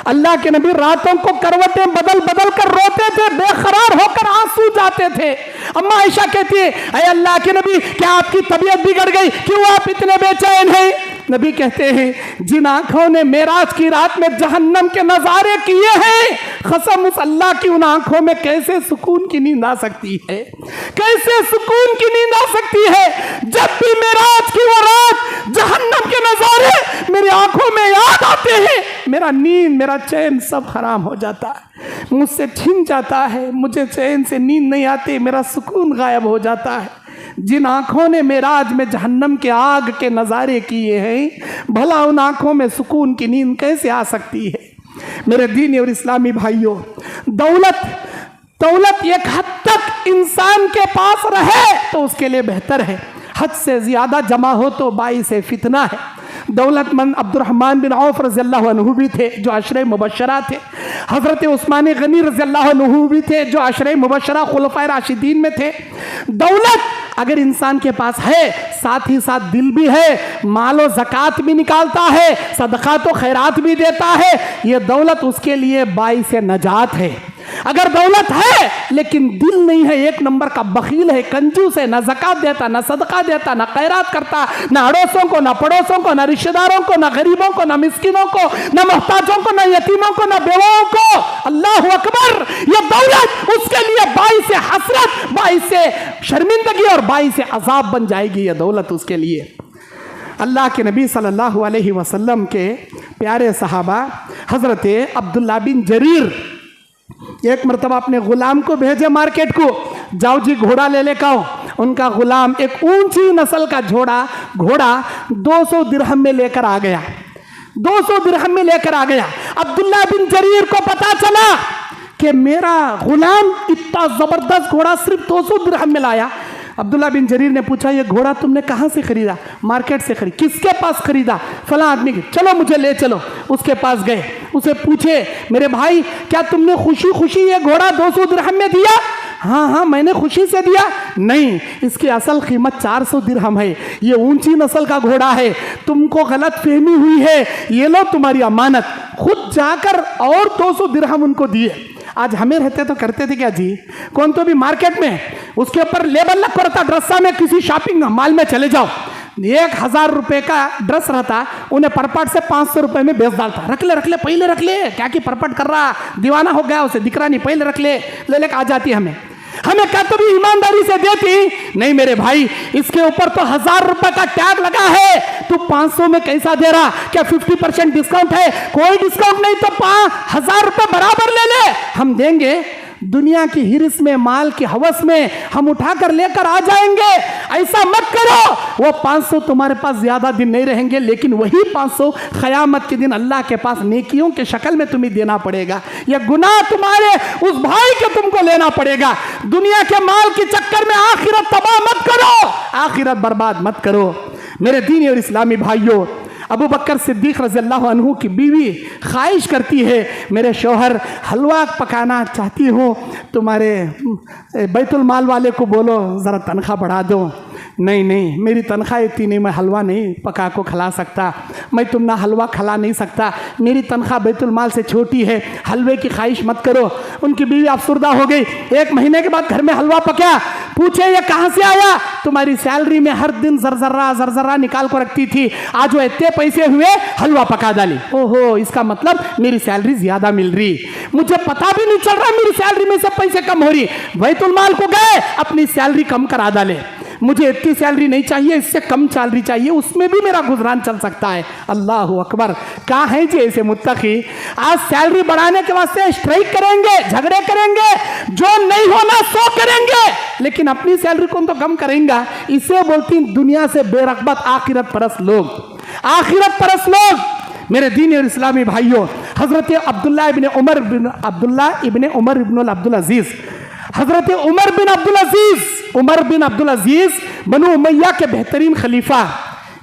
Speaker 2: अल्लाह के नबी रातों को करवटें बदल बदल कर रोते थे, बेकरार होकर आंसू जाते थे। अम्मा आयशा कहती है, अरे अल्लाह के नबी, क्या आपकी तबीयत बिगड़ गई? क्यों आप इतने बेचैन हैं? नबी कहते हैं, जिन आंखों ने मेराज की रात में जहन्नम के नजारे किए हैं, कसम उस अल्लाह की, उन आंखों में कैसे सुकून की नींद आ सकती है? कैसे सुकून की नींद आ सकती है? जब भी मेराज की वो रात, जहन्नम के नजारे मेरी आंखों में याद आते हैं, मेरा नींद, मेरा चैन सब हराम हो जाता है, मुझसे छिन जाता है, मुझे चैन से नींद नहीं आती, मेरा सुकून गायब हो जाता है। जिन आंखों ने मेराज में जहन्नम के आग के नज़ारे किए हैं, भला उन आंखों में सुकून की नींद कैसे आ सकती है? मेरे दीनी और इस्लामी भाइयों, दौलत एक हद तक इंसान के पास रहे तो उसके लिए बेहतर है, हद से ज़्यादा जमा हो तो बाइसे फितना है। दौलतमंद अब्दुर्रहमान बिन औफ रज़ियल्लाहु अन्हु भी थे, जो अशरे मुबश्शरा थे। हज़रत उस्मान गनी रज़ियल्लाहु अन्हु भी थे, जो अशरे मुबश्शरा खुलफाए राशिदीन में थे। दौलत अगर इंसान के पास है, साथ ही साथ दिल भी है, मालो ज़कात भी निकालता है, सदक़ात व खैरात भी देता है, ये दौलत उसके लिए बाइसे नजात है।
Speaker 1: अगर दौलत है लेकिन दिल नहीं है, एक नंबर का बखील है, कंजूस है, ना ज़कात देता, ना सदका देता, ना खैरात करता, ना अड़ोसों को, ना पड़ोसों को, ना रिश्तेदारों को, ना गरीबों को, ना मिस्किनों को, ना मोहताजों को, ना यतीमों को, ना बेवाओं को, अल्लाह अकबर, ये दौलत उसके लिए बाइस हसरत, बाइस शर्मिंदगी और बाइस अजाब बन जाएगी। ये दौलत उसके लिए। अल्लाह के नबी सल्लल्लाहु अलैहि वसल्लम के प्यारे सहाबा हज़रत अब्दुल्ला बिन जरीर एक मरतबा अपने ग़ुलाम को भेजे मार्केट को, जाओ जी घोड़ा ले लेकर आओ। उनका ग़ुलाम एक ऊंची नस्ल का घोड़ा 200 दिरहम में लेकर आ गया, 200 दिरहम में लेकर आ गया। अब्दुल्ला बिन जरीर को पता चला कि मेरा ग़ुलाम इतना ज़बरदस्त घोड़ा सिर्फ 200 दिरहम में लाया। अब्दुल्ला बिन जरीर ने पूछा, ये घोड़ा तुमने कहाँ से खरीदा? मार्केट से खरीदा। किसके पास खरीदा? फलां आदमी के। चलो मुझे ले चलो। उसके पास गए, उसे पूछे, मेरे भाई क्या तुमने खुशी खुशी ये घोड़ा 200 दिरहम में दिया? हाँ हाँ मैंने खुशी से दिया। नहीं, इसकी असल कीमत 400 दिरहम है, ये ऊंची नस्ल का घोड़ा है, तुमको गलत फहमी हुई है, ये लो तुम्हारी अमानत। खुद जाकर और 200 दिरहम उनको दिए। आज हमें रहते तो करते थे क्या जी? कौन तो भी मार्केट में उसके ऊपर लेबल लग रहता, ड्रेसा में किसी शॉपिंग मॉल में चले जाओ, 1000 रुपए का ड्रेस रहता, उन्हें परपट से 500 रुपए में बेच डालता। रख ले पहले रख ले, क्या कि परपट कर रहा, दीवाना हो गया, उसे दिख रहा नहीं, पहले रख ले लेकर आ जाती हमें क्या तो भी ईमानदारी से देती? नहीं मेरे भाई, इसके ऊपर तो 1000 रुपए का टैग लगा है, तू 500 में कैसा दे रहा? क्या 50% डिस्काउंट है? कोई डिस्काउंट नहीं, तो 1000 रुपए बराबर ले ले, हम देंगे। दुनिया की हिरिस में, माल की हवस में हम उठाकर लेकर आ जाएंगे। ऐसा मत करो। वो 500 तुम्हारे पास ज्यादा दिन नहीं रहेंगे, लेकिन वही 500 क़यामत के दिन अल्लाह के पास नेकियों के शक्ल में तुम्हें देना पड़ेगा। यह गुनाह तुम्हारे उस भाई के तुमको लेना पड़ेगा। दुनिया के माल के चक्कर में आखिरत तबाह मत करो, आखिरत बर्बाद मत करो। मेरे दीनी और इस्लामी भाइयों, अबू बकर सिद्दीक़ रज़ियल्लाहु अन्हु की बीवी ख्वाहिश करती है, मेरे शौहर हलवा पकाना चाहती हूँ, तुम्हारे बैतुल माल वाले को बोलो ज़रा तनख्वाह बढ़ा दो। नहीं, मेरी तनख्वाह इतनी नहीं, मैं हलवा नहीं पका को खिला सकता, मैं तुम ना हलवा खिला नहीं सकता, मेरी तनख्वाह बैतुल माल से छोटी है, हलवे की ख्वाहिश मत करो। उनकी बीवी अफसुर्दा हो गई। 1 महीने के बाद घर में हलवा पका, पूछे ये कहाँ से आया? तुम्हारी सैलरी में हर दिन जरजरा निकाल को रखती थी, आज वो इतने पैसे हुए, हलवा पका डाली। ओहो, इसका मतलब मेरी सैलरी ज्यादा मिल रही, मुझे पता भी नहीं चल रहा मेरी सैलरी में से पैसे कम हो रही। बैतुल माल को गए, अपनी सैलरी कम करा डाले, मुझे इतनी सैलरी नहीं चाहिए, इससे कम सैलरी चाहिए, उसमें भी मेरा गुजरान चल सकता है। अल्लाह अकबर। कहाँ है जी ऐसे मुत्तकी? आज सैलरी बढ़ाने के वास्ते स्ट्राइक करेंगे, झगड़े करेंगे, जो नहीं होना सो करेंगे, लेकिन अपनी सैलरी को तो कम करेंगे। इसे बोलती दुनिया से बेरगबत आखिरत परस्त लोग, आखिरत परस्त लोग। मेरे दीन और इस्लामी भाइयों, हजरत अब्दुल्ला इब्न उमर इब्न अब्दुल अजीज, हजरत उमर बिन अब्दुल अजीज बनु उमैया के बेहतरीन खलीफा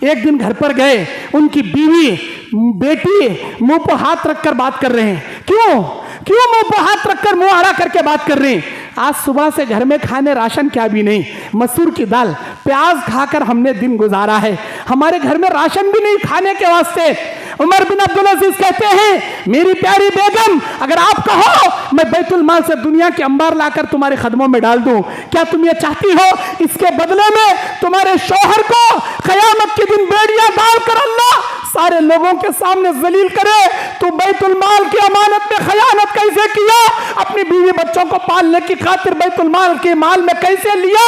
Speaker 1: एक दिन घर पर गए। उनकी बीवी बेटी मुंह पर हाथ रखकर बात कर रहे हैं। क्यों मुंह पर हाथ रखकर मुंह आड़ा करके बात कर रहे हैं? आज सुबह से घर में खाने राशन क्या भी नहीं, मसूर की दाल प्याज खाकर हमने दिन गुजारा है, हमारे घर में राशन भी नहीं खाने के वास्ते। उमर बिन अब्दुल अजीज कहते हैं, मेरी प्यारी बेगम, अगर आप कहो मैं बैतुल माल से दुनिया के अंबार लाकर तुम्हारे कदमों में डाल दूं, क्या तुम ये चाहती हो इसके बदले में तुम्हारे शौहर को क़यामत के दिन बेड़ियां डालकर अल्लाह सारे लोगों के सामने जलील करे? तू बैतुल माल की अमानत में खयानत कैसे किया? अपनी बीवी बच्चों को पालने की खातिर बैतुल माल के माल में कैसे लिया?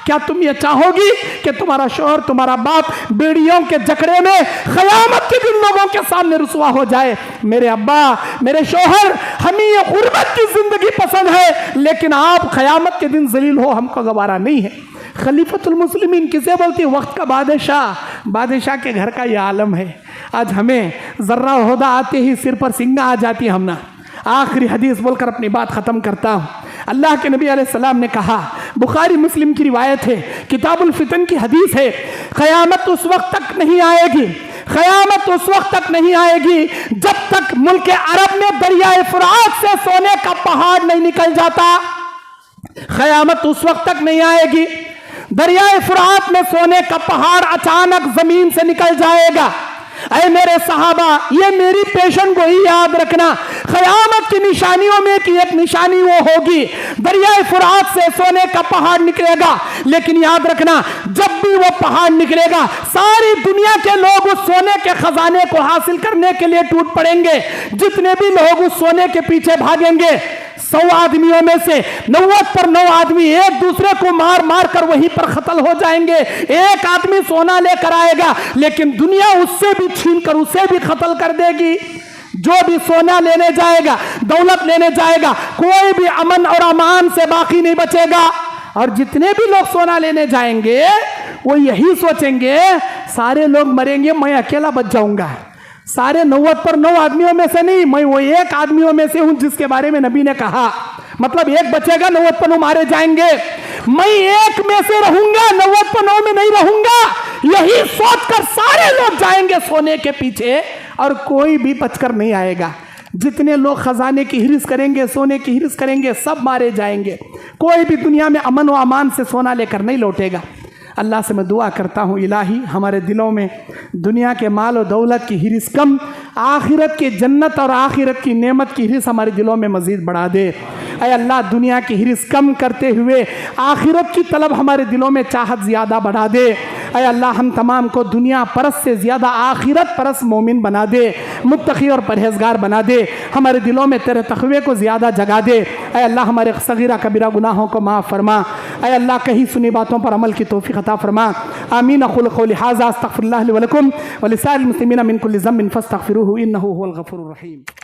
Speaker 1: क्या तुम ये चाहोगी कि तुम्हारा शौहर, तुम्हारा बाप बेड़ियों के जकड़े में क़यामत के दिन लोगों के सामने रुसवा हो जाए? मेरे अब्बा, मेरे शौहर, हमें ये गुर्बत की जिंदगी पसंद है, लेकिन आप क़यामत के दिन जलील हो, हमको गवारा नहीं है। खलीफतुल मुस्लिमीन किसे बोलती? वक्त का बादशाह के घर का ये आलम है। आज हमें जर्रा ओहदा आते ही सिर पर सिंगा आ जाती है। हम ना आखिरी हदीस बोलकर अपनी बात ख़त्म करता हूँ। अल्लाह के नबी अलैहिस्सलाम ने कहा, बुखारी मुस्लिम की रिवायत है, किताबुल फितन की हदीस है, क़यामत उस वक्त तक नहीं आएगी, क़यामत उस वक्त तक नहीं आएगी जब तक मुल्क अरब में दरियाए फुरात से सोने का पहाड़ नहीं निकल जाता। क़यामत उस वक्त तक नहीं आएगी, दरियाए फुरात में सोने का पहाड़ अचानक जमीन से निकल जाएगा। ऐ मेरे सहाबा, ये मेरी पेशन गोई याद रखना, क़यामत की निशानियों में की एक निशानी वो होगी, दरियाए फुरात से सोने का पहाड़ निकलेगा। लेकिन याद रखना, जब भी वो पहाड़ निकलेगा, सारी दुनिया के लोग उस सोने के खजाने को हासिल करने के लिए टूट पड़ेंगे। जितने भी लोग उस सोने के पीछे भागेंगे, 100 आदमियों में से 90 पर 9 आदमी एक दूसरे को मार मार कर वहीं पर कत्ल हो जाएंगे। एक आदमी सोना लेकर आएगा, लेकिन दुनिया उससे भी छीन कर उसे भी कत्ल कर देगी। जो भी सोना लेने जाएगा, दौलत लेने जाएगा, कोई भी अमन और अमान से बाकी नहीं बचेगा। और जितने भी लोग सोना लेने जाएंगे, वो यही सोचेंगे सारे लोग मरेंगे, मैं अकेला बच जाऊंगा। सारे 90 पर 9 आदमियों में से नहीं, मैं वो एक आदमियों में से हूं जिसके बारे में नबी ने कहा, मतलब एक बचेगा, 90 पर 9 मारे जाएंगे, मैं एक में से रहूंगा, 90 पर 9 में नहीं रहूंगा। यही सोचकर सारे लोग जाएंगे सोने के पीछे और कोई भी बचकर नहीं आएगा। जितने लोग खजाने की हिरिस करेंगे, सोने की हिरिस करेंगे, सब मारे जाएंगे। कोई भी दुनिया में अमन व अमान से सोना लेकर नहीं लौटेगा। अल्लाह से मैं दुआ करता हूँ, इलाही हमारे दिलों में दुनिया के माल और दौलत की हिरिस कम, आखिरत की जन्नत और आखिरत की नेमत की हिरिस हमारे दिलों में मज़ीद बढ़ा दे। ऐ अल्लाह, दुनिया की हिरिस कम करते हुए आखिरत की तलब हमारे दिलों में चाहत ज़्यादा बढ़ा दे। ऐ अल्लाह, हम तमाम को दुनिया परस से ज़्यादा आखिरत परस मोमिन बना दे, मुत्तकी और परहेजगार बना दे। हमारे दिलों में तेरे तक़वे को ज़्यादा जगा दे। ऐ अल्लाह, हमारे सगीरा कबीरा गुनाहों को माफ़ फरमा। ऐ अल्लाह, कहीं सुनी बातों पर अमल की तौफीक अता फरमा। आमीन। अक़ूलु क़ौली हाज़ा अस्तग़फ़िरुल्लाह ली व लकुम व लिसाइरिल मुस्लिमीन मिन कुल्लि ज़ंबिन फ़स्तग़फ़िरूहु इन्नहु हुवल गफ़ूरुर रहीम।